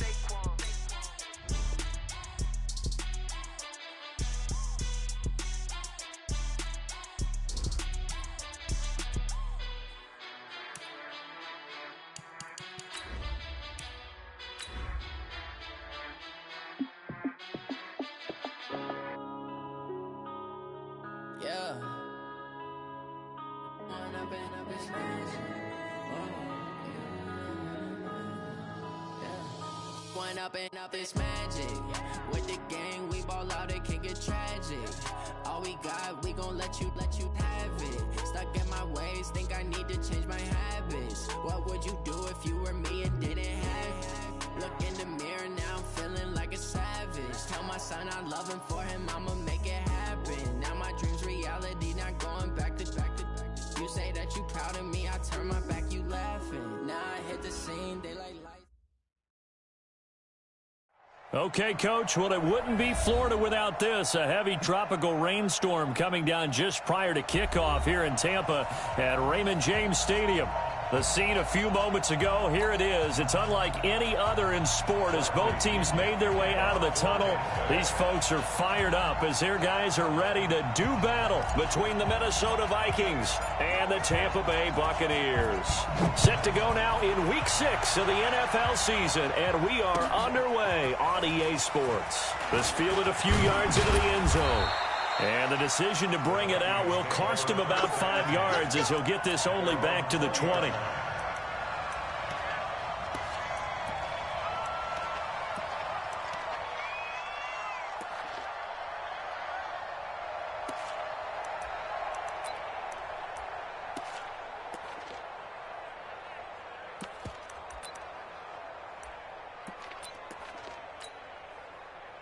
Up it's magic. With the gang, we ball out, it can get tragic. All we got, we gon' let you have it. Stuck in my ways, think I need to change my habits. What would you do if you were me and didn't have it? Look in the mirror, now I'm feeling like a savage. Tell my son I love him, for him I'ma make it happen. Now my dream's reality, not going back to. You say that you proud of me, I turn my back, you laughing. Now I hit the scene, they like lights. Okay, Coach, well, it wouldn't be Florida without this. A heavy tropical rainstorm coming down just prior to kickoff here in Tampa at Raymond James Stadium. The scene a few moments ago, here it is. It's unlike any other in sport as both teams made their way out of the tunnel. These folks are fired up as their guys are ready to do battle between the Minnesota Vikings and the Tampa Bay Buccaneers. Set to go now in Week 6 of the NFL season, and we are underway on EA Sports. This fielded a few yards into the end zone. And the decision to bring it out will cost him about 5 yards as he'll get this only back to the 20.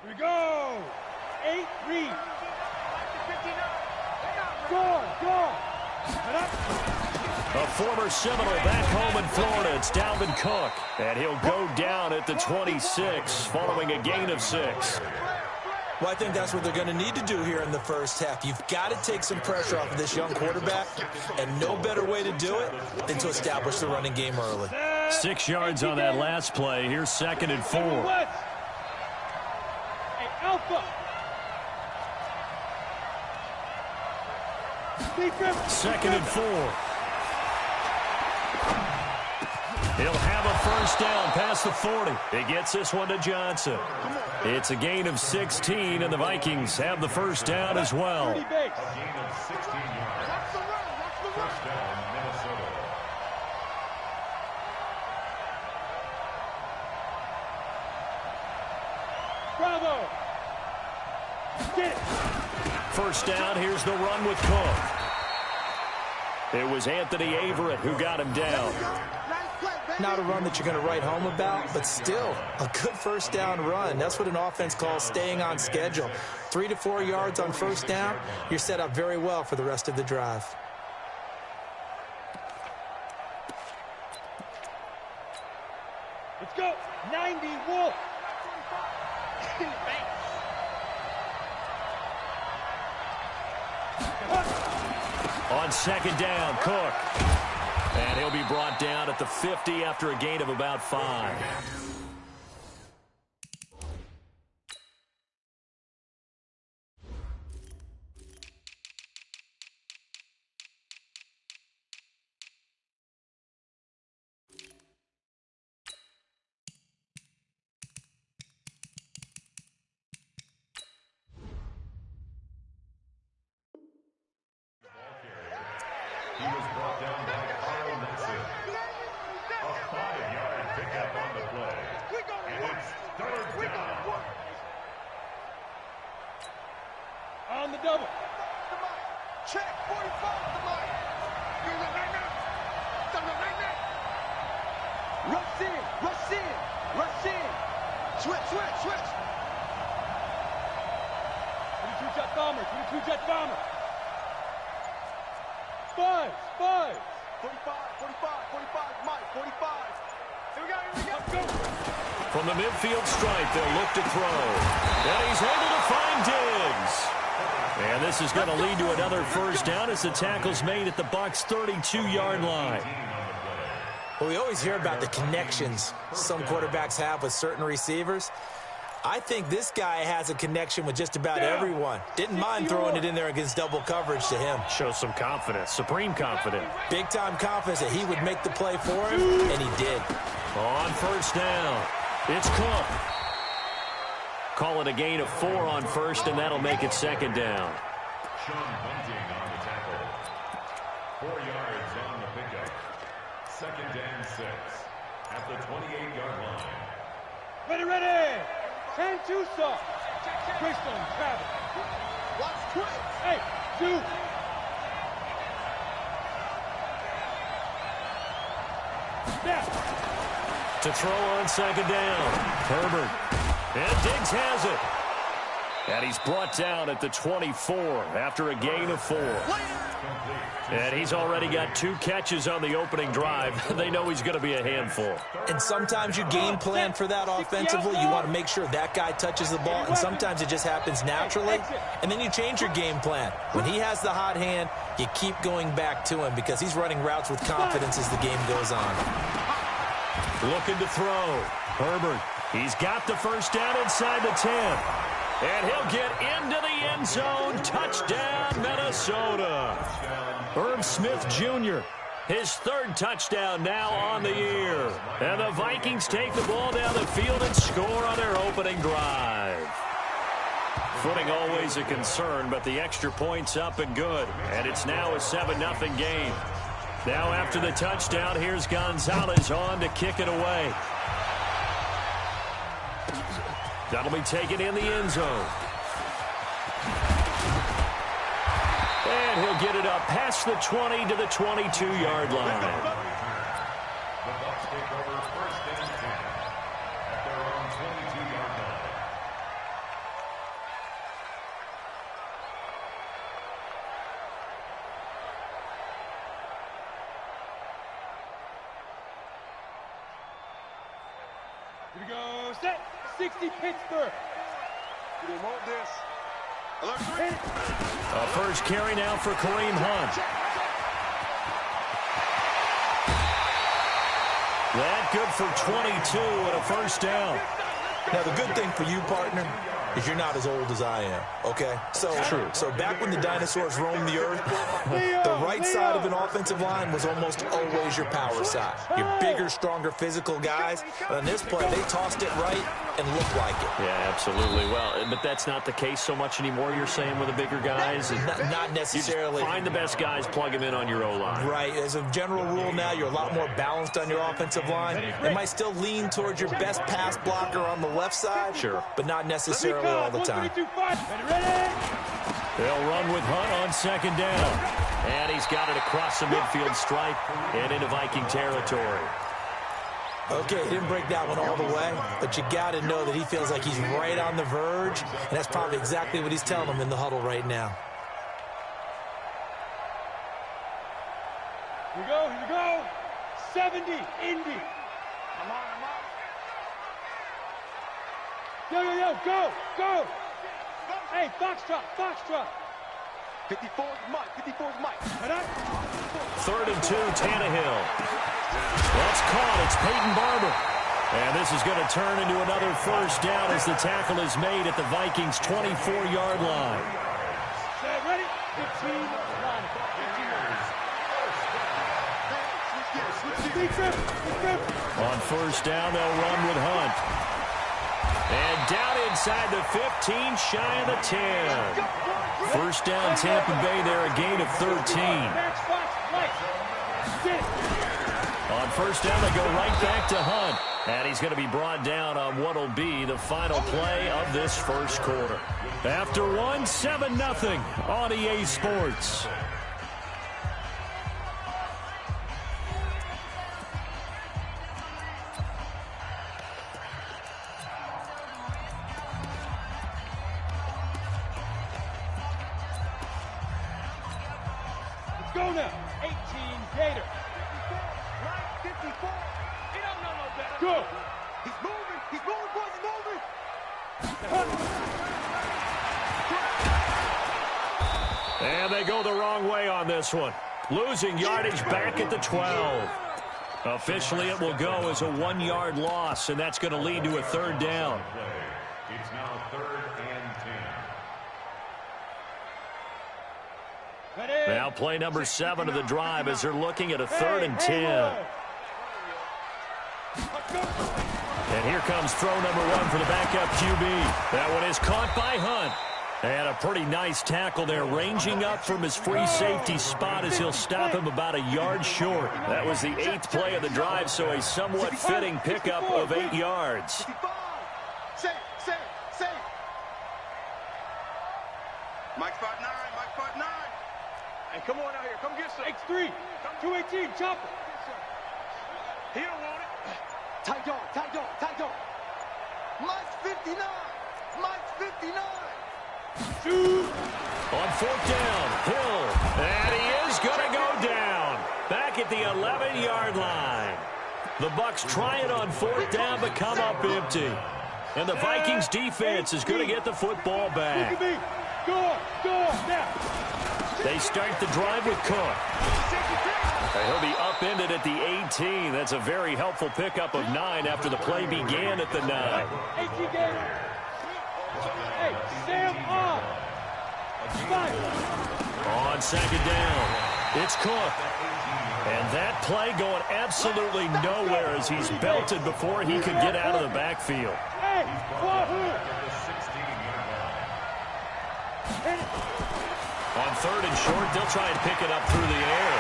Here we go! 8-3. A former Seminole back home in Florida. It's Dalvin Cook, and he'll go down at the 26 following a gain of 6. Well, I think that's what they're going to need to do here in the first half. You've got to take some pressure off of this young quarterback, and no better way to do it than to establish the running game early. 6 yards on that last play. Here's 2nd and 4. Hey, Alpha. 2nd and 4. He'll have a first down past the 40. He gets this one to Johnson. It's a gain of 16, and the Vikings have the first down as well. A gain of 16 yards. First down, Minnesota. Bravo! Get it! First down, here's the run with Cook. It was Anthony Averett who got him down. Not a run that you're going to write home about, but still a good first down run. That's what an offense calls staying on schedule. 3 to 4 yards on first down, you're set up very well for the rest of the drive. Let's go! 90 Wolf! On second down, Cook. And he'll be brought down at the 50 after a gain of about 5. He was brought down by Carl Nixon. A 5-yard pickup on the play. And it's third down. On the double. Check 45 the mic. You're right now. Right now. Rush in, rush in, rush in. Switch. 22-jet bomber, 22-jet bomber. Five. 45, Mike, 45. Here we go. Let's go. From the midfield stripe, they'll look to throw. And he's able to find Diggs. And this is going to lead to another first down as the tackle's made at the Bucs' 32-yard line. Well, we always hear about the connections some quarterbacks have with certain receivers. I think this guy has a connection with just about everyone. Didn't mind throwing it in there against double coverage to him. Shows some confidence, supreme confidence. Big-time confidence that he would make the play for him, and he did. On first down, it's Cook. Call it a gain of 4 on first, and that'll make it second down. Sean Bunting on the tackle. 4 yards on the pickup. Second and 6 at the 28-yard line. Ready. And two soft. Twist on Travis. Watch twist. Hey, two. Snap. To throw on second down. Herbert. And Diggs has it. And he's brought down at the 24 after a gain of 4. And he's already got 2 catches on the opening drive. They know he's going to be a handful. And sometimes you game plan for that offensively. You want to make sure that guy touches the ball, and sometimes it just happens naturally. And then you change your game plan. When he has the hot hand, you keep going back to him because he's running routes with confidence as the game goes on. Looking to throw. Herbert. He's got the first down inside the 10. And he'll get into the end zone. Touchdown, Minnesota. Herb Smith Jr., his 3rd touchdown now on the year. And the Vikings take the ball down the field and score on their opening drive. Footing always a concern, but the extra point's up and good. And it's now a 7-0 game. Now after the touchdown, here's Gonzalez on to kick it away. That'll be taken in the end zone. And he'll get it up past the 20 to the 22-yard line. The Bucs take over first and 10 at their own 22-yard line. Here we go. Set. 60 Pittsburgh. You want this. A first carry now for Kareem Hunt. That good for 22 and a first down. Now, the good thing for you, partner, is you're not as old as I am, okay? So back when the dinosaurs roamed the earth, the right side of an offensive line was almost always your power side. Your bigger, stronger, physical guys. But on this play, they tossed it right and looked like it. Yeah, absolutely. Well, but that's not the case so much anymore, you're saying, with the bigger guys? Not necessarily. You just find the best guys, plug them in on your O-line. Right. As a general rule now, you're a lot more balanced on your offensive line. It might still lean towards your best pass blocker on the left side, sure, but not necessarily all the time. They'll run with Hunt on second down. And he's got it across the midfield stripe and into Viking territory. Okay, he didn't break that one all the way, but you got to know that he feels like he's right on the verge, and that's probably exactly what he's telling them in the huddle right now. Here we go. 70, Indy. Come on. Yo, go. Hey, Foxtrot. 54's Mike. 3rd and 2, Tannehill. That's caught. It's Peyton Barber. And this is going to turn into another first down as the tackle is made at the Vikings' 24-yard line. Ready? 15 line. 15. On first down, they'll run with Hunt. And down inside the 15, shy of the 10. First down, Tampa Bay there, a gain of 13. On first down, they go right back to Hunt. And he's going to be brought down on what will be the final play of this first quarter. After one, 7-0 on EA Sports. Go now. 18 Gator. Right 54. He don't know no better. Good. He's moving, boys, he's moving. And they go the wrong way on this one. Losing yardage back at the 12. Officially, it will go as a 1-yard loss, and that's going to lead to a 3rd down. It's now 3rd and 10. Now play number 7 of the drive as they're looking at a 3rd and 10. And here comes throw number 1 for the backup QB. That one is caught by Hunt. And a pretty nice tackle there, ranging up from his free safety spot as he'll stop him about a yard short. That was the 8th play of the drive, so a somewhat fitting pickup of 8 yards. Safe. Mike spot 9. Hey, come on out here. Come get some. X3. 218. Chopper. He don't want it. Tight dog. Mike's 59. Shoot. On 4th down, Hill. And he is going to go down. Back at the 11-yard line. The Bucs try it on 4th down, but come up empty. And the Vikings defense is going to get the football back. Go now. They start the drive with Cook. He'll be upended at the 18. That's a very helpful pickup of 9 after the play began at the 9. Hey, Sam on. On 2nd down, it's Cook. And that play going absolutely nowhere as he's belted before he could get out of the backfield. Hey, on 3rd and short, they'll try and pick it up through the air.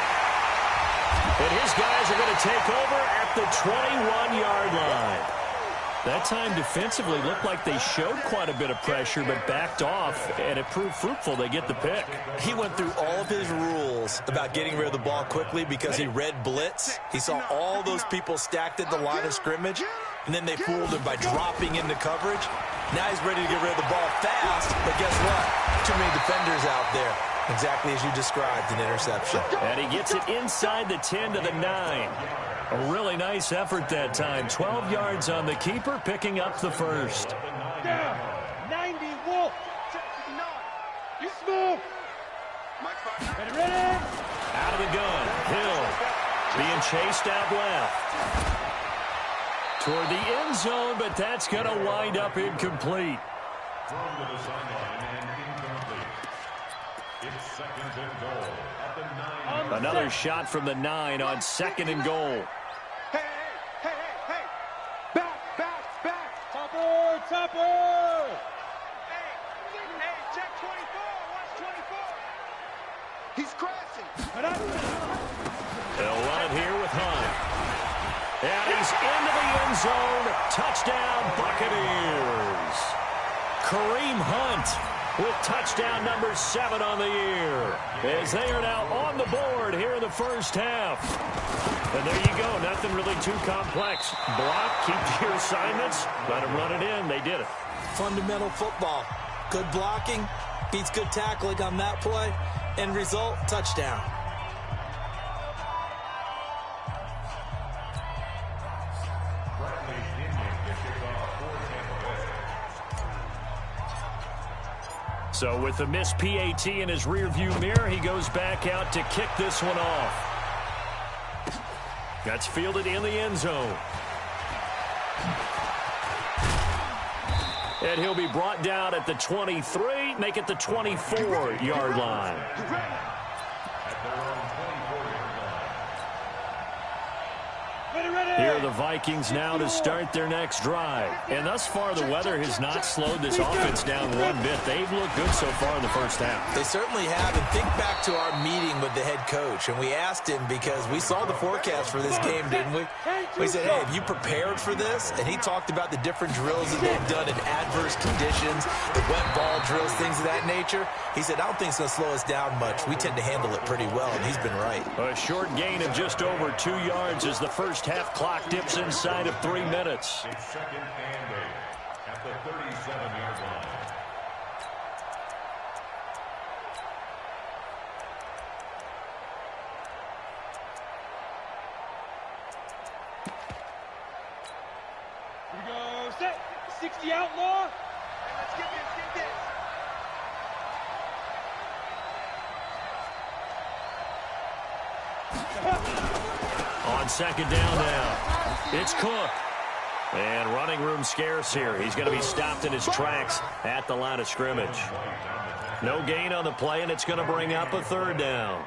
And his guys are going to take over at the 21-yard line. That time defensively looked like they showed quite a bit of pressure but backed off, and it proved fruitful. They get the pick. He went through all of his rules about getting rid of the ball quickly because he read blitz. He saw all those people stacked at the line of scrimmage, and then they fooled him by dropping into coverage. Now he's ready to get rid of the ball fast, but guess what? Too many defenders out there. Exactly as you described, an interception. And he gets it inside the 10 to the 9. A really nice effort that time. 12 yards on the keeper, picking up the first. Down. 90 Wolf. You smooth. Ready? Out of the gun. Hill being chased out left. Toward the end zone, but that's going to wind up incomplete. Thrown to the sideline and incomplete. It's second and goal at the 9. Another shot from the 9 on second and goal. Hey! Back! Topper! Hey, check 24. Watch 24. He's crashing. They'll run it here with Hunt. And he's into the end zone. Touchdown, Buccaneers. Kareem Hunt with touchdown number 7 on the year, as they are now on the board here in the first half. And there you go. Nothing really too complex. Block, keep to your assignments, let them run it in. They did it. Fundamental football. Good blocking beats good tackling on that play. End result, touchdown. So with the missed PAT in his rearview mirror, he goes back out to kick this one off. That's fielded in the end zone. And he'll be brought down at the 23, make it the 24-yard line. Here are the Vikings now to start their next drive. And thus far, the weather has not slowed this offense down one bit. They've looked good so far in the first half. They certainly have. And think back to our meeting with the head coach. And we asked him, because we saw the forecast for this game, didn't we? We said, hey, have you prepared for this? And he talked about the different drills that they've done in adverse conditions, the wet ball drills, things of that nature. He said, I don't think it's going to slow us down much. We tend to handle it pretty well, and he's been right. A short gain of just over 2 yards as the first half clock dips inside of 3 minutes. It's second and 8 at the 37-yard line. Here we go, set. 60 outlaw. Hey, let's get this. On second down now, it's Cook. And running room scarce here. He's going to be stopped in his tracks at the line of scrimmage. No gain on the play, and it's going to bring up a third down.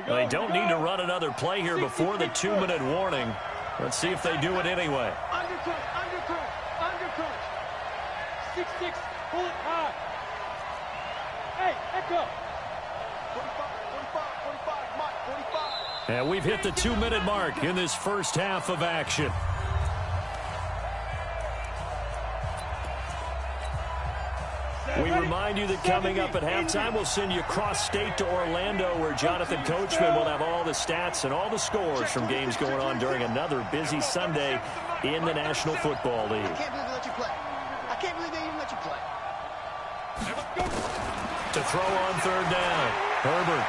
They don't need to run another play here before the 2-minute warning. Let's see if they do it anyway. Undercut. 6-6, pull it high. Hey, echo. 45, Mike, 45. And we've hit the 2-minute mark in this first half of action. We remind you that coming up at halftime, we'll send you cross-state to Orlando, where Jonathan Coachman will have all the stats and all the scores from games going on during another busy Sunday in the National Football League. I can't believe they let you play. I can't believe they even let you play. To throw on third down, Herbert.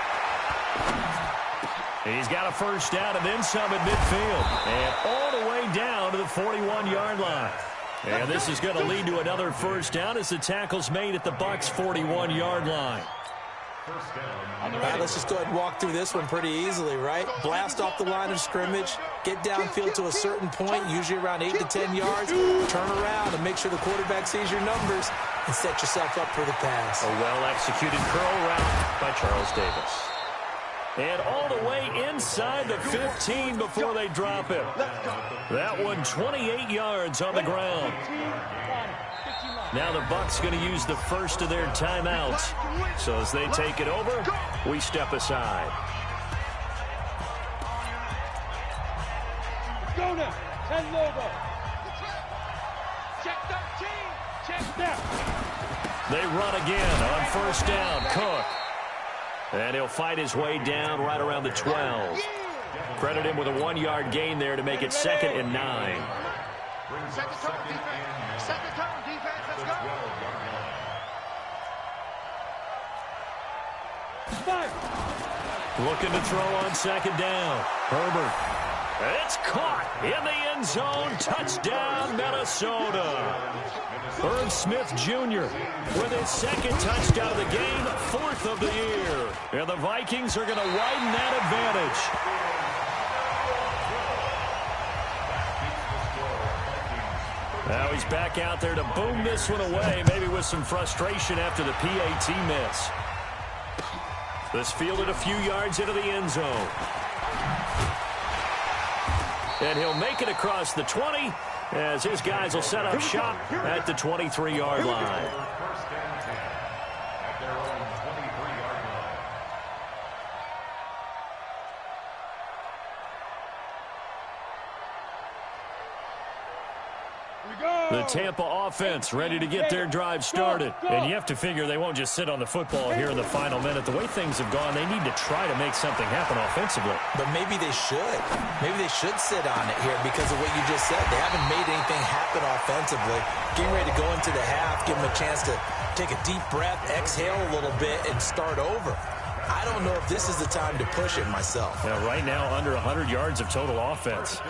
He's got a first down and then some at midfield. And all the way down to the 41-yard line. And this is going to lead to another first down as the tackle's made at the Bucs' 41-yard line. All right, let's just go ahead and walk through this one pretty easily, right? Blast off the line of scrimmage, get downfield to a certain point, usually around 8 to 10 yards, turn around and make sure the quarterback sees your numbers and set yourself up for the pass. A well-executed curl route by Charles Davis. And all the way inside the 15 before they drop him. That one 28 yards on the ground. Now the Bucs going to use the first of their timeouts. So as they take it over, we step aside. Go now. 10 Lobo. Check 13. Check down. They run again on first down. Cook. And he'll fight his way down right around the 12. Credit him with a 1-yard gain there to make it 2nd and 9. Set the tone, defense. Set the tone, defense. Let's go. Fire. Looking to throw on second down. Herbert. It's caught in the end zone. Touchdown, Minnesota. Irv Smith Jr. with his second touchdown of the game, 4th of the year. And the Vikings are going to widen that advantage. Now he's back out there to boom this one away, maybe with some frustration after the PAT miss. This fielded a few yards into the end zone. And he'll make it across the 20 as his guys will set up shop at the 23-yard line. First and 10 at their own 23-yard line. The Tampa offense ready to get their drive started. And you have to figure they won't just sit on the football here in the final minute. The way things have gone, they need to try to make something happen offensively. But maybe they should. Maybe they should sit on it here because of what you just said. They haven't made anything happen offensively. Getting ready to go into the half, give them a chance to take a deep breath, exhale a little bit, and start over. I don't know if this is the time to push it myself. Now, right now, under 100 yards of total offense.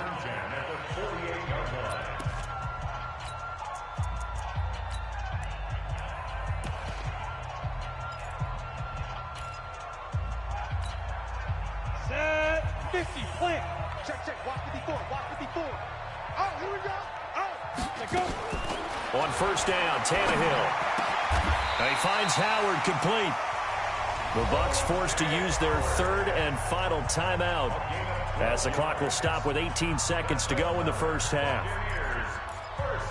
Set 50, plant. Check, watch 54, watch 54. Oh, here we go. Oh, let go. On first down, Tannehill. And he finds Howard complete. The Bucs forced to use their 3rd and final timeout as the clock will stop with 18 seconds to go in the first half. First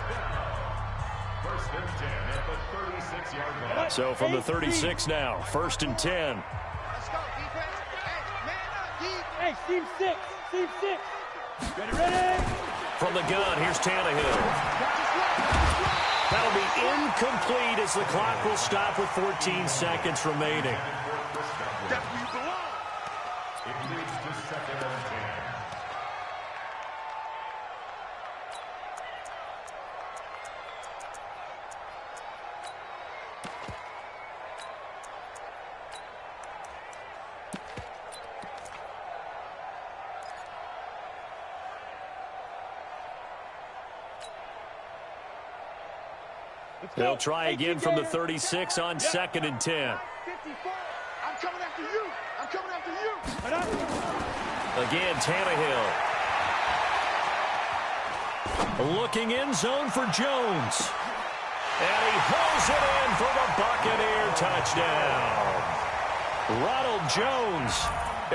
and 10 at the 36-yard line. So from the 36 now, 1st and 10. Let's go, defense. Hey, man up, defense. Hey, team 6, team 6. Ready. From the gun, here's Tannehill. That'll be incomplete as the clock will stop with 14 seconds remaining. That's where you belong. It leads to 2nd and 10. They'll try again from the 36 on 2nd and 10. 54. I'm coming after you. I'm coming after you. Again, Tannehill. Looking in zone for Jones. And he hauls it in for the Buccaneer touchdown. Ronald Jones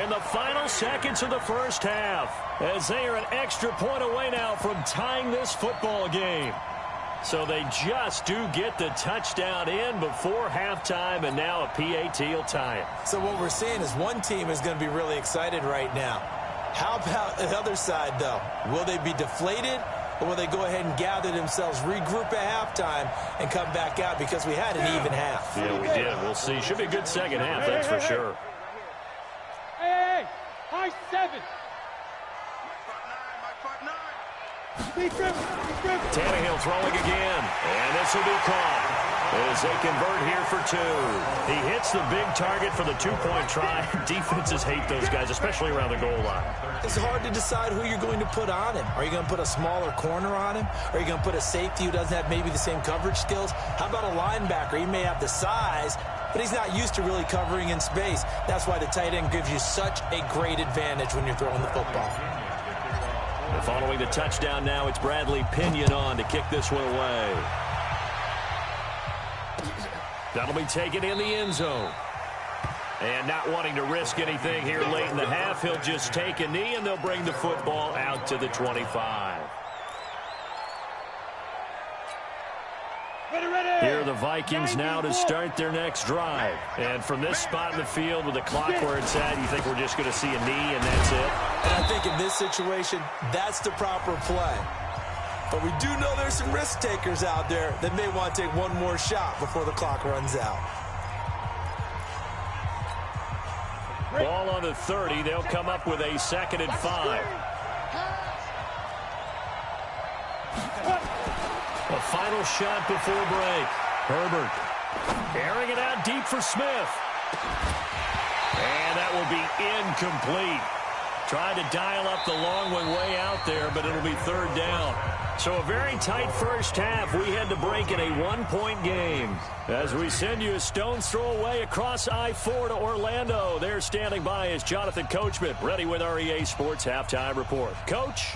in the final seconds of the first half as they are an extra point away now from tying this football game. So they just do get the touchdown in before halftime, and now a PAT will tie it. So what we're seeing is one team is going to be really excited right now. How about the other side, though? Will they be deflated, or will they go ahead and gather themselves, regroup at halftime, and come back out because we had an even half? Yeah, we did. We'll see. Should be a good second half, that's for sure. Hey, high 7. Tannehill throwing again, and this will be caught as they convert here for 2. He hits the big target for the 2-point try. Defenses hate those guys, especially around the goal line. It's hard to decide who you're going to put on him. Are you going to put a smaller corner on him? Are you going to put a safety who doesn't have maybe the same coverage skills? How about a linebacker? He may have the size, but he's not used to really covering in space. That's why the tight end gives you such a great advantage when you're throwing the football. And following the touchdown now, it's Bradley Pinion on to kick this one away. That'll be taken in the end zone. And not wanting to risk anything here late in the half, he'll just take a knee, and they'll bring the football out to the 25. Here are the Vikings now to start their next drive. And from this spot in the field with the clock where it's at, you think we're just going to see a knee and that's it? And I think in this situation, that's the proper play. But we do know there's some risk takers out there that may want to take one more shot before the clock runs out. Ball on the 30. They'll come up with a 2nd and 5. A final shot before break. Herbert airing it out deep for Smith. And that will be incomplete. Tried to dial up the long one way out there, but it'll be third down. So a very tight first half. We had to break in a one-point game. As we send you a stone's throw away across I-4 to Orlando. There standing by is Jonathan Coachman, ready with our EA Sports Halftime Report. Coach?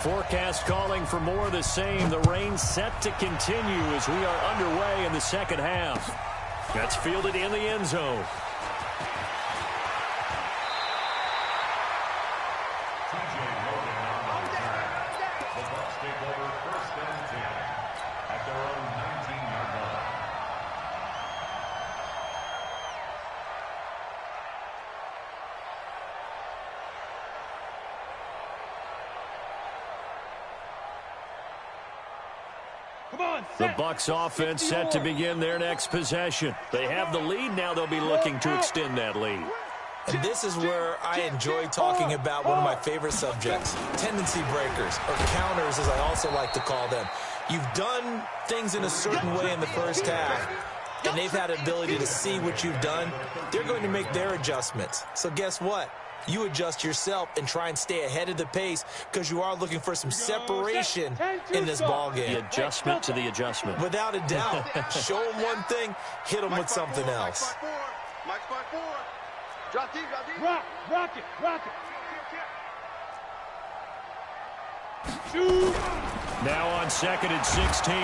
Forecast calling for more of the same. The rain set to continue as we are underway in the second half. That's fielded in the end zone. The Bucs take over 1st and 10 at their own 19-yard line. The Bucs offense set to begin their next possession. They have the lead. Now they'll be looking to extend that lead. And this is where I enjoy talking about one of my favorite subjects, tendency breakers, or counters as I also like to call them. You've done things in a certain way in the first half, and they've had the ability to see what you've done. They're going to make their adjustments. So guess what? You adjust yourself and try and stay ahead of the pace because you are looking for some separation in this ball game. The adjustment to the adjustment. Without a doubt. Show them one thing, hit them with something else. Mike 5-4. Drop deep, drop deep. Rock it. Shoot. Now on 2nd and 16,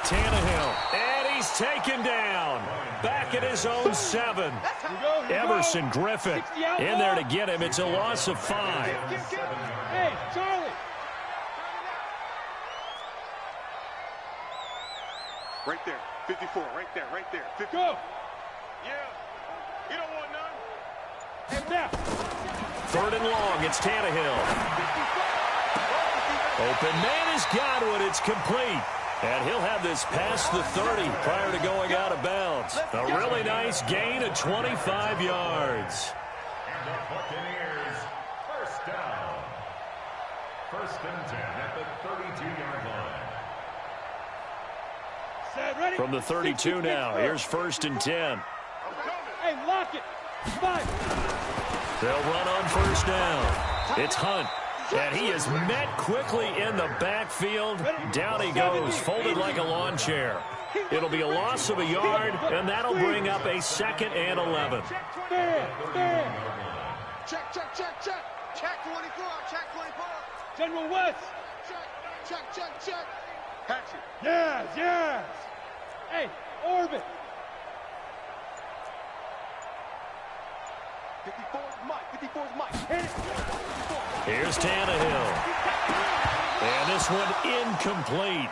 Tannehill. And he's taken down. Back at his own 7. Everson Griffin in there to get him. It's a loss of 5. Hey, Charlie. Right there. 54. Right there. 54. Go. Yeah. You don't want none. Hey, now. 3rd and long. It's Tannehill. Open man is Godwin. It's complete. And he'll have this past the 30 prior to going out of bounds. A really nice gain of 25 yards. And the Buccaneers, 1st down. 1st and 10 at the 32-yard line. From the 32 now, here's 1st and 10. Hey, lock it. 5. They'll run on 1st down. It's Hunt. And he is met quickly in the backfield. Down he goes, folded like a lawn chair. It'll be a loss of a yard, and that'll bring up a 2nd and 11. Check. Check 24. Check 24. General West. Check. Hatchet. Yes. Hey, Orbit. 54's Mike. Hit it. Here's Tannehill. And this one incomplete.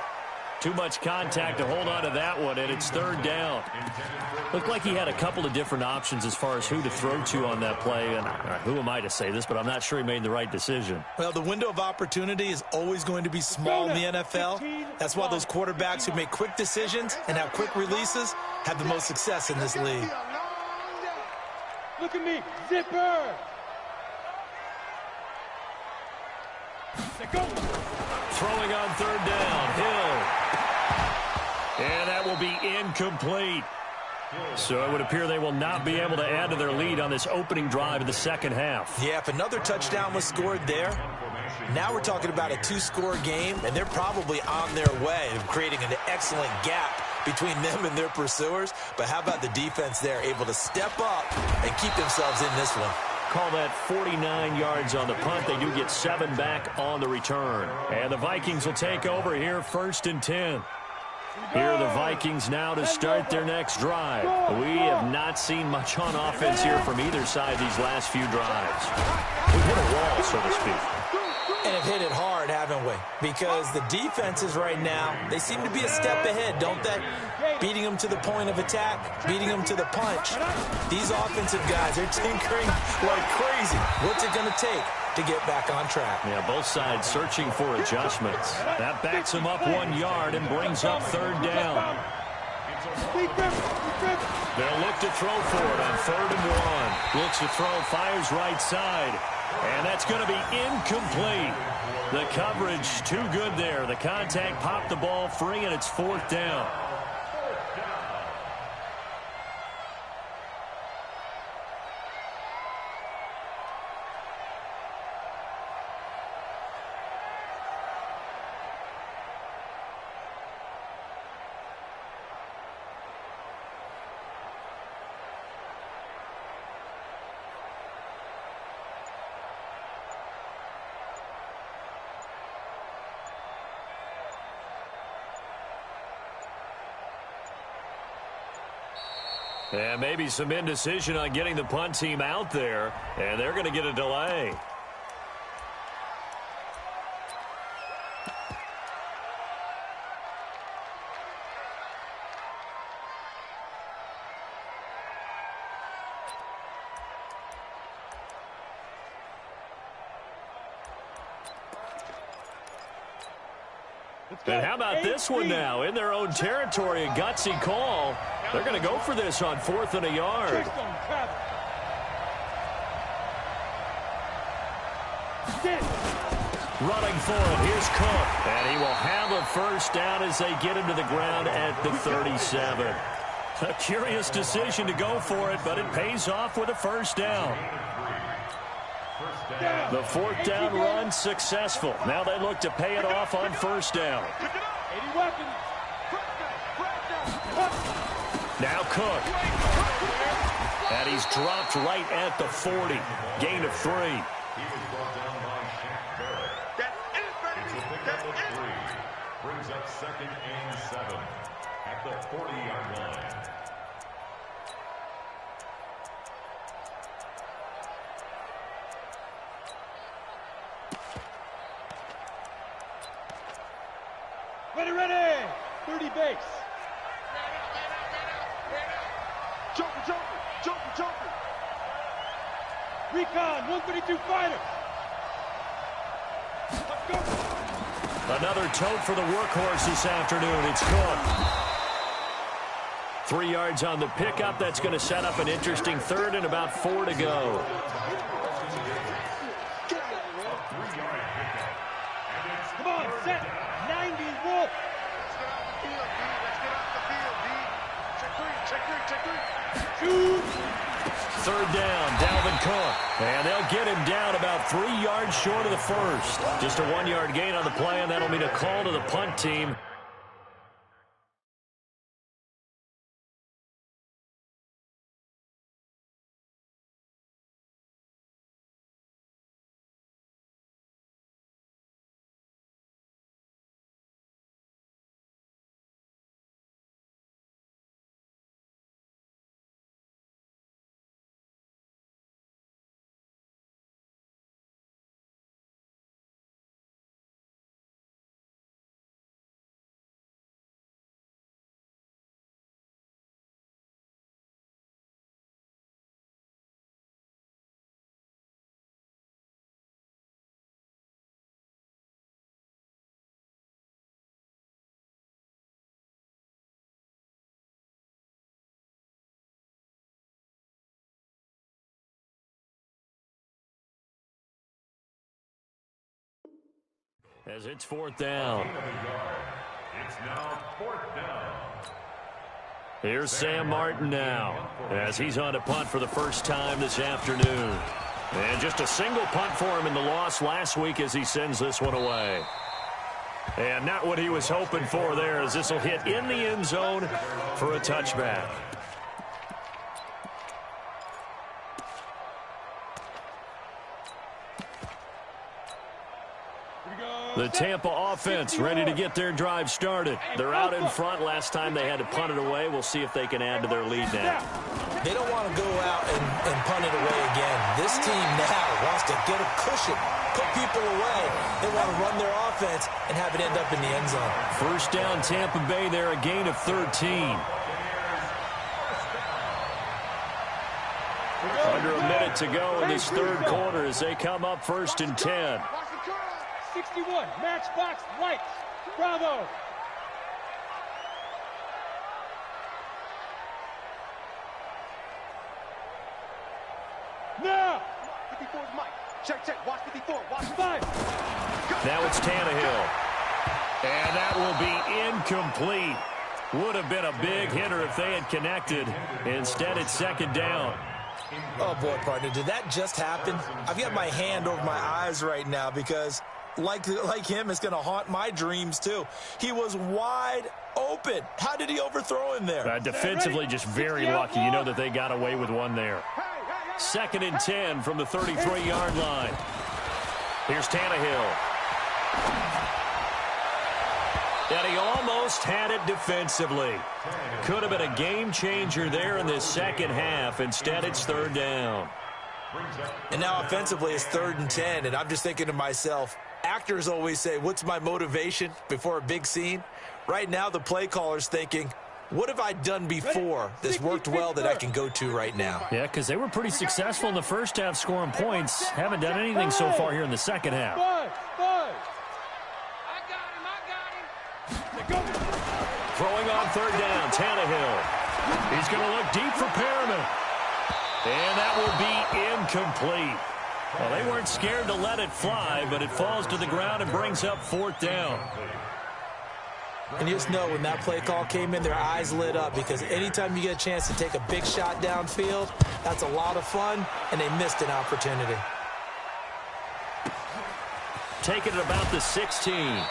Too much contact to hold on to that one, and it's 3rd down. Looked like he had a couple of different options as far as who to throw to on that play. And who am I to say this, but I'm not sure he made the right decision. Well, the window of opportunity is always going to be small in the NFL. That's why those quarterbacks who make quick decisions and have quick releases have the most success in this league. Look at me. Zipper. Go. Throwing on 3rd down, Hill. And that will be incomplete. So it would appear they will not be able to add to their lead on this opening drive of the second half. Yeah, if another touchdown was scored there, now we're talking about a 2-score game, and they're probably on their way of creating an excellent gap between them and their pursuers. But how about the defense there, able to step up and keep themselves in this one? Call that 49 yards on the punt. They do get 7 back on the return. And the Vikings will take over here, 1st and 10. Here are the Vikings now to start their next drive. We have not seen much on offense here from either side these last few drives. We've hit a wall, so to speak. And have hit it hard, haven't we? Because the defenses right now, they seem to be a step ahead, don't they? Beating them to the point of attack, beating them to the punch. These offensive guys are tinkering like crazy. What's it going to take to get back on track? Yeah, both sides searching for adjustments. That backs them up 1 yard and brings up 3rd down. They'll look to throw for it on 3rd and 1. Looks to throw, fires right side. And that's going to be incomplete. The coverage too good there. The contact popped the ball free, and it's 4th down. And maybe some indecision on getting the punt team out there, and they're going to get a delay. And how about this one now? In their own territory, a gutsy call. They're going to go for this on 4th and a yard. Running for it. Here's Cook. And he will have a first down as they get him to the ground at the 37. A curious decision to go for it, but it pays off with a first down. The 4th down run successful. Now they look to pay it off on 1st down. Now Cook. And he's dropped right at the 40. Gain of 3. He was brought down by Shaq Barrett. It's a pickup of 3. Brings up 2nd and 7 at the 40-yard line. Ready! 30 base. Joker. Recon, 132 fighters. Let's go. Another tote for the workhorse this afternoon. It's Cook. 3 yards on the pickup. That's going to set up an interesting 3rd and about 4 to go. Come on, set. 90 Wolf. Check three. 3rd down, Dalvin Cook. And they'll get him down about 3 yards short of the first. Just a 1-yard gain on the play, and that'll mean a call to the punt team. As it's 4th down. It's now 4th down. Here's Sam Martin now, as he's on to punt for the first time this afternoon. And just a single punt for him in the loss last week as he sends this one away. And not what he was hoping for there, as this will hit in the end zone for a touchback. The Tampa offense ready to get their drive started. They're out in front. Last time they had to punt it away. We'll see if they can add to their lead now. They don't want to go out and punt it away again. This team now wants to get a cushion, put people away. They want to run their offense and have it end up in the end zone. First down, Tampa Bay there, a gain of 13. Under a minute to go in this 3rd quarter as they come up 1st and 10. 61, Matchbox Lights. Bravo. 54's mic. Check. Watch 54. Watch 5. Now it's Tannehill. And that will be incomplete. Would have been a big hitter if they had connected. Instead, it's second down. Oh, boy, partner, did that just happen? I've got my hand over my eyes right now because, like him, it's going to haunt my dreams, too. He was wide open. How did he overthrow him there? Defensively, just very lucky. You know that they got away with one there. 2nd and 10 from the 33-yard line. Here's Tannehill. And he almost had it defensively. Could have been a game changer there in this second half. Instead, it's 3rd down. And now offensively, it's 3rd and 10. And I'm just thinking to myself, actors always say, what's my motivation before a big scene? Right now, the play caller's thinking, what have I done before that's worked well that I can go to right now? Yeah, because they were pretty successful in the first half scoring points. Haven't done anything so far here in the second half. Five. Throwing on 3rd down, Tannehill. He's going to look deep for Perriman. And that will be incomplete. Well, they weren't scared to let it fly, but it falls to the ground and brings up 4th down. And you just know when that play call came in, their eyes lit up because anytime you get a chance to take a big shot downfield, that's a lot of fun, and they missed an opportunity. Taking it about the 16.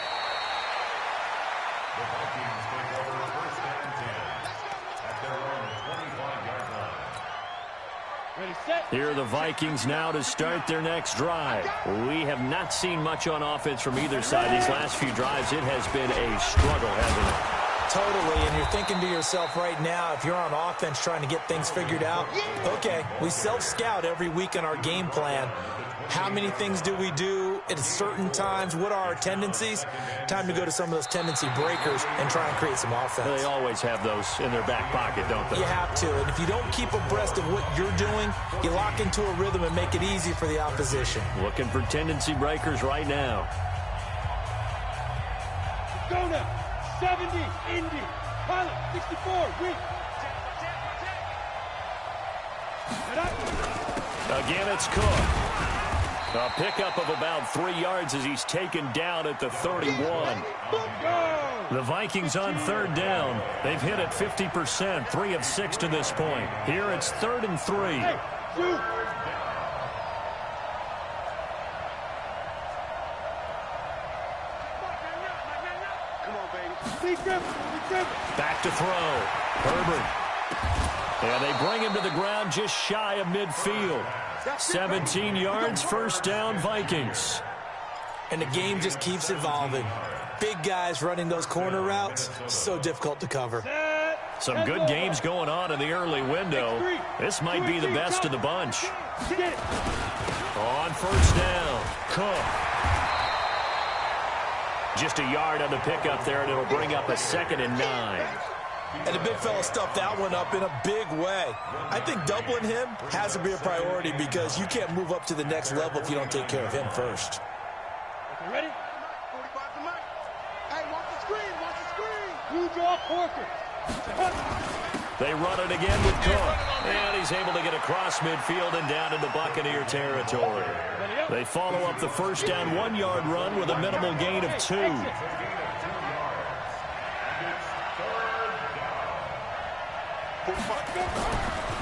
Here are the Vikings now to start their next drive. We have not seen much on offense from either side. These last few drives, it has been a struggle, hasn't it? Totally, and you're thinking to yourself right now, if you're on offense trying to get things figured out, okay, we self-scout every week in our game plan. How many things do we do at certain times? What are our tendencies? Time to go to some of those tendency breakers and try and create some offense. They always have those in their back pocket, don't they? You have to, and if you don't keep abreast of what you're doing, you lock into a rhythm and make it easy for the opposition. Looking for tendency breakers right now. Go now. 70, Indy. Pilot, 64, weak. Again, it's Cook. A pickup of about 3 yards as he's taken down at the 31. The Vikings on 3rd down. They've hit it 50%, 3 of 6 to this point. Here it's 3rd and 3. Back to throw. Herbert. And they bring him to the ground just shy of midfield. 17 yards, 1st down, Vikings. And the game just keeps evolving. Big guys running those corner routes, so difficult to cover. Some good games going on in the early window. This might be the best of the bunch. On 1st down, Cook. Just a yard on the pickup there, and it'll bring up a 2nd and 9. And the big fella stuffed that one up in a big way. I think doubling him has to be a priority because you can't move up to the next level if you don't take care of him first. Okay, ready? 45 to Mike. Hey, watch the screen, watch the screen. Blue draw, Porter. They run it again with Cook. And he's able to get across midfield and down into Buccaneer territory. They follow up the 1st down 1-yard run with a minimal gain of 2.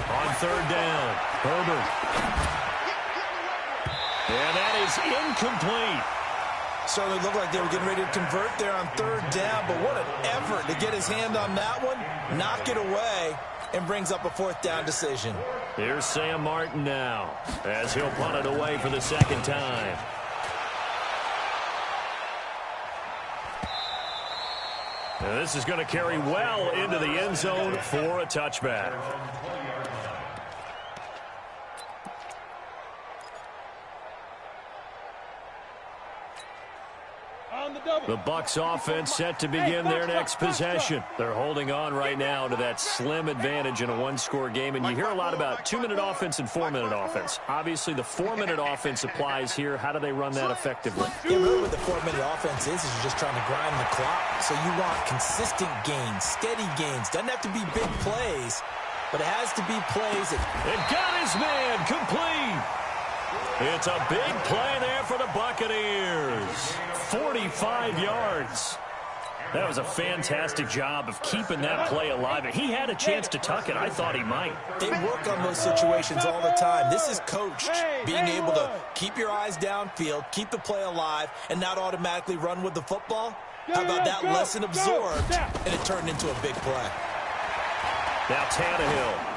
On 3rd down, Herbert. And that is incomplete. Certainly looked like they were getting ready to convert there on 3rd down, but what an effort to get his hand on that one, knock it away, and brings up a 4th down decision. Here's Sam Martin now, as he'll punt it away for the 2nd time. And this is going to carry well into the end zone for a touchback. The Bucs offense set to begin their next possession. They're holding on right now to that slim advantage in a 1-score game. And you hear a lot about 2-minute offense and 4-minute offense. Obviously, the 4-minute offense applies here. How do they run that effectively? Yeah, really what the 4-minute offense is you're just trying to grind the clock. So you want consistent gains, steady gains. Doesn't have to be big plays, but it has to be plays that... It got his man complete. It's a big play there for the Buccaneers. 45 yards. That was a fantastic job of keeping that play alive. He had a chance to tuck it. I thought he might. They work on those situations all the time. This is coached, being able to keep your eyes downfield, keep the play alive, and not automatically run with the football. How about that lesson absorbed, and it turned into a big play. Now Tannehill.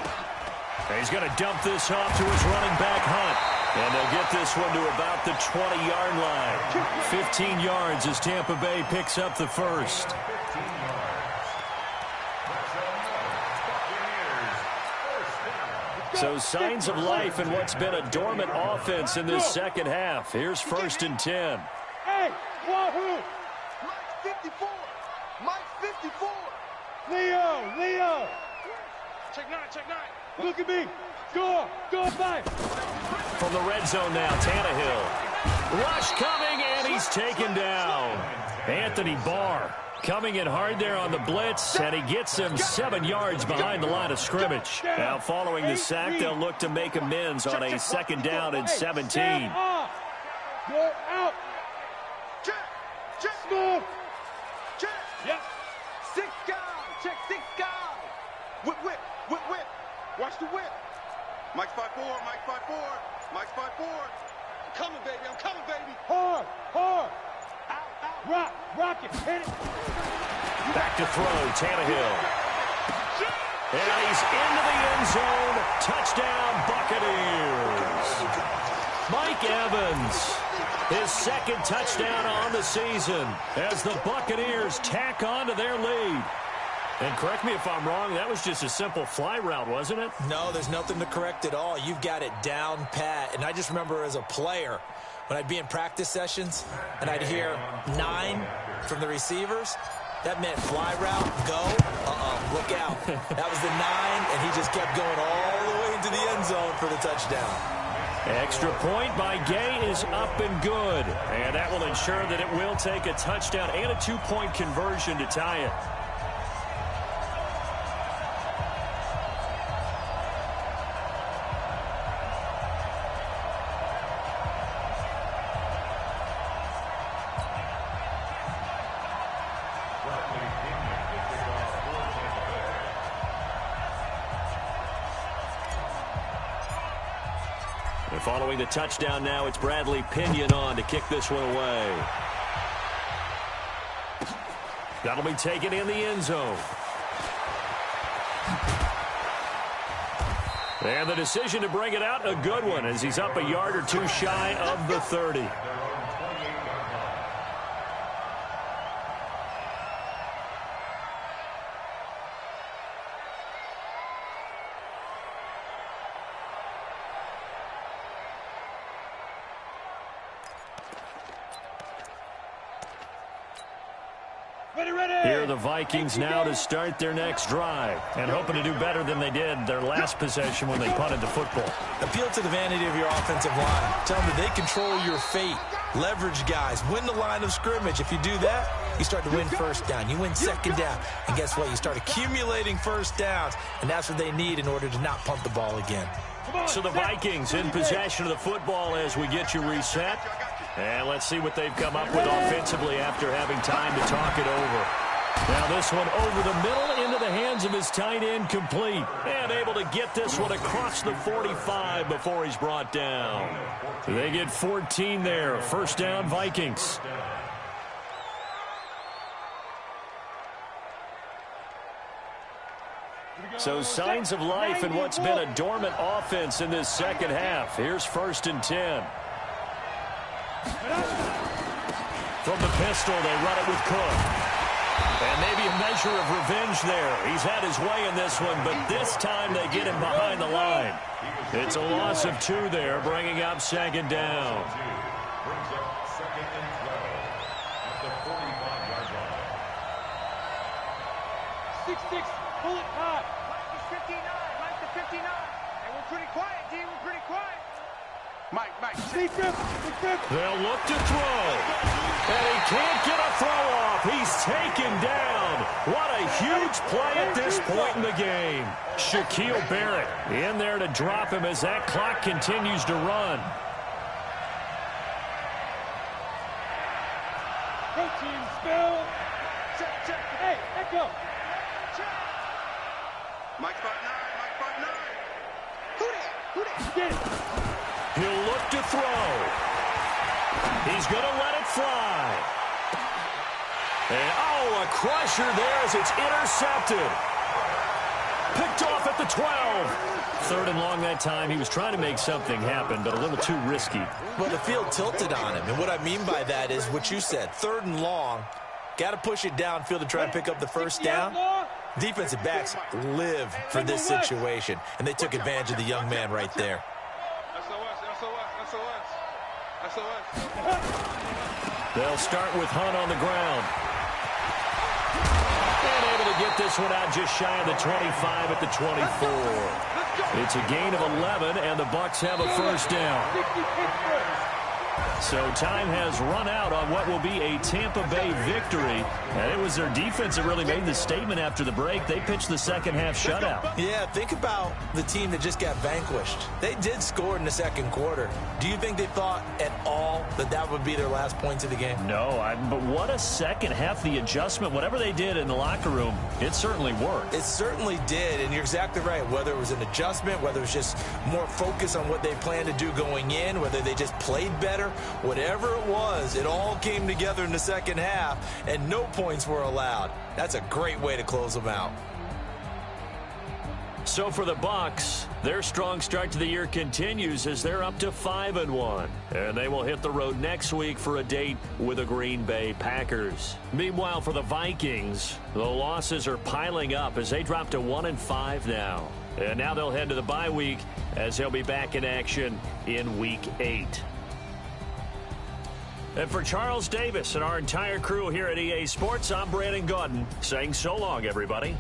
He's going to dump this off to his running back, Hunt. And they'll get this one to about the 20-yard line. 15 yards as Tampa Bay picks up the first. So signs of life in what's been a dormant offense in this second half. Here's 1st and 10. Hey, Wahoo! Mike 54! Mike 54! Leo! Check 9. Look at me! Go fight! From the red zone now, Tannehill. Rush coming, and he's taken down. Anthony Barr coming in hard there on the blitz, and he gets him 7 yards behind the line of scrimmage. Now, following the sack, they'll look to make amends on a 2nd down and 17. Go out! Check! Smooth! Check! Yep. 6 guys! Check 6 guys! Whip! Watch the whip! Mike's 5'4", Mike's 5'4", Mike's 5'4". I'm coming, baby. Hard. Out. Rock it. Hit it. Back to throw, Tannehill. And he's into the end zone. Touchdown, Buccaneers. Mike Evans, his 2nd touchdown on the season as the Buccaneers tack on to their lead. And correct me if I'm wrong, that was just a simple fly route, wasn't it? No, there's nothing to correct at all. You've got it down pat. And I just remember as a player, when I'd be in practice sessions and I'd hear 9 from the receivers, that meant fly route, go, look out. That was the 9, and he just kept going all the way into the end zone for the touchdown. Extra point by Gay is up and good. And that will ensure that it will take a touchdown and a 2-point conversion to tie it. And following the touchdown now, it's Bradley Pinion on to kick this one away. That'll be taken in the end zone. And the decision to bring it out, a good one, as he's up a yard or 2 shy of the 30. Here are the Vikings now to start their next drive, and hoping to do better than they did their last possession when they punted the football. Appeal to the vanity of your offensive line. Tell them that they control your fate. Leverage guys. Win the line of scrimmage. If you do that, you start to win 1st down. You win 2nd down. And guess what? You start accumulating 1st downs, and that's what they need in order to not punt the ball again. So the Vikings in possession of the football as we get you reset. And let's see what they've come up with offensively after having time to talk it over. Now this one over the middle into the hands of his tight end, complete. And able to get this one across the 45 before he's brought down. They get 14 there. 1st down, Vikings. So signs of life in what's been a dormant offense in this second half. Here's 1st and 10. From the pistol, they run it with Cook. And maybe a measure of revenge there. He's had his way in this one, but this time they get him behind the line. It's a loss of 2 there, bringing up 2nd down. Brings up 2nd and 12 at the 45-yard line. 6-6, pull it high. Mike is 59, Mike to 59. And we're pretty quiet, D, we're pretty quiet. Mike. They'll look to throw. And he can't get a throw off. He's taken down. What a huge play at this point in the game. Shaquille Barrett in there to drop him as that clock continues to run. Protein spill. Check. Hey, let go. Mike 5'9", Mike 5'9". Who that? Get it. He'll look to throw. He's going to let it fly. And, a crusher there as it's intercepted. Picked off at the 12. 3rd and long that time. He was trying to make something happen, but a little too risky. Well, the field tilted on him, and what I mean by that is what you said. 3rd and long, got to push it downfield to try and pick up the first down. Defensive backs live for this situation, and they took advantage of the young man right there. SOS. They'll start with Hunt on the ground. And able to get this one out just shy of the 25 at the 24. It's a gain of 11, and the Bucs have a first down. So time has run out on what will be a Tampa Bay victory. And it was their defense that really made the statement after the break. They pitched the second half shutout. Yeah, think about the team that just got vanquished. They did score in the second quarter. Do you think they thought at all that that would be their last points of the game? No, but what a second half. The adjustment, whatever they did in the locker room, it certainly worked. It certainly did, and you're exactly right. Whether it was an adjustment, whether it was just more focus on what they planned to do going in, whether they just played better, whatever it was, it all came together in the second half, and no points were allowed. That's a great way to close them out. So for the Bucs, their strong start to the year continues as they're up to 5-1. And they will hit the road next week for a date with the Green Bay Packers. Meanwhile, for the Vikings, the losses are piling up as they drop to 1-5 now. And now they'll head to the bye week as they'll be back in action in Week 8. And for Charles Davis and our entire crew here at EA Sports, I'm Brandon Gaudin saying so long, everybody.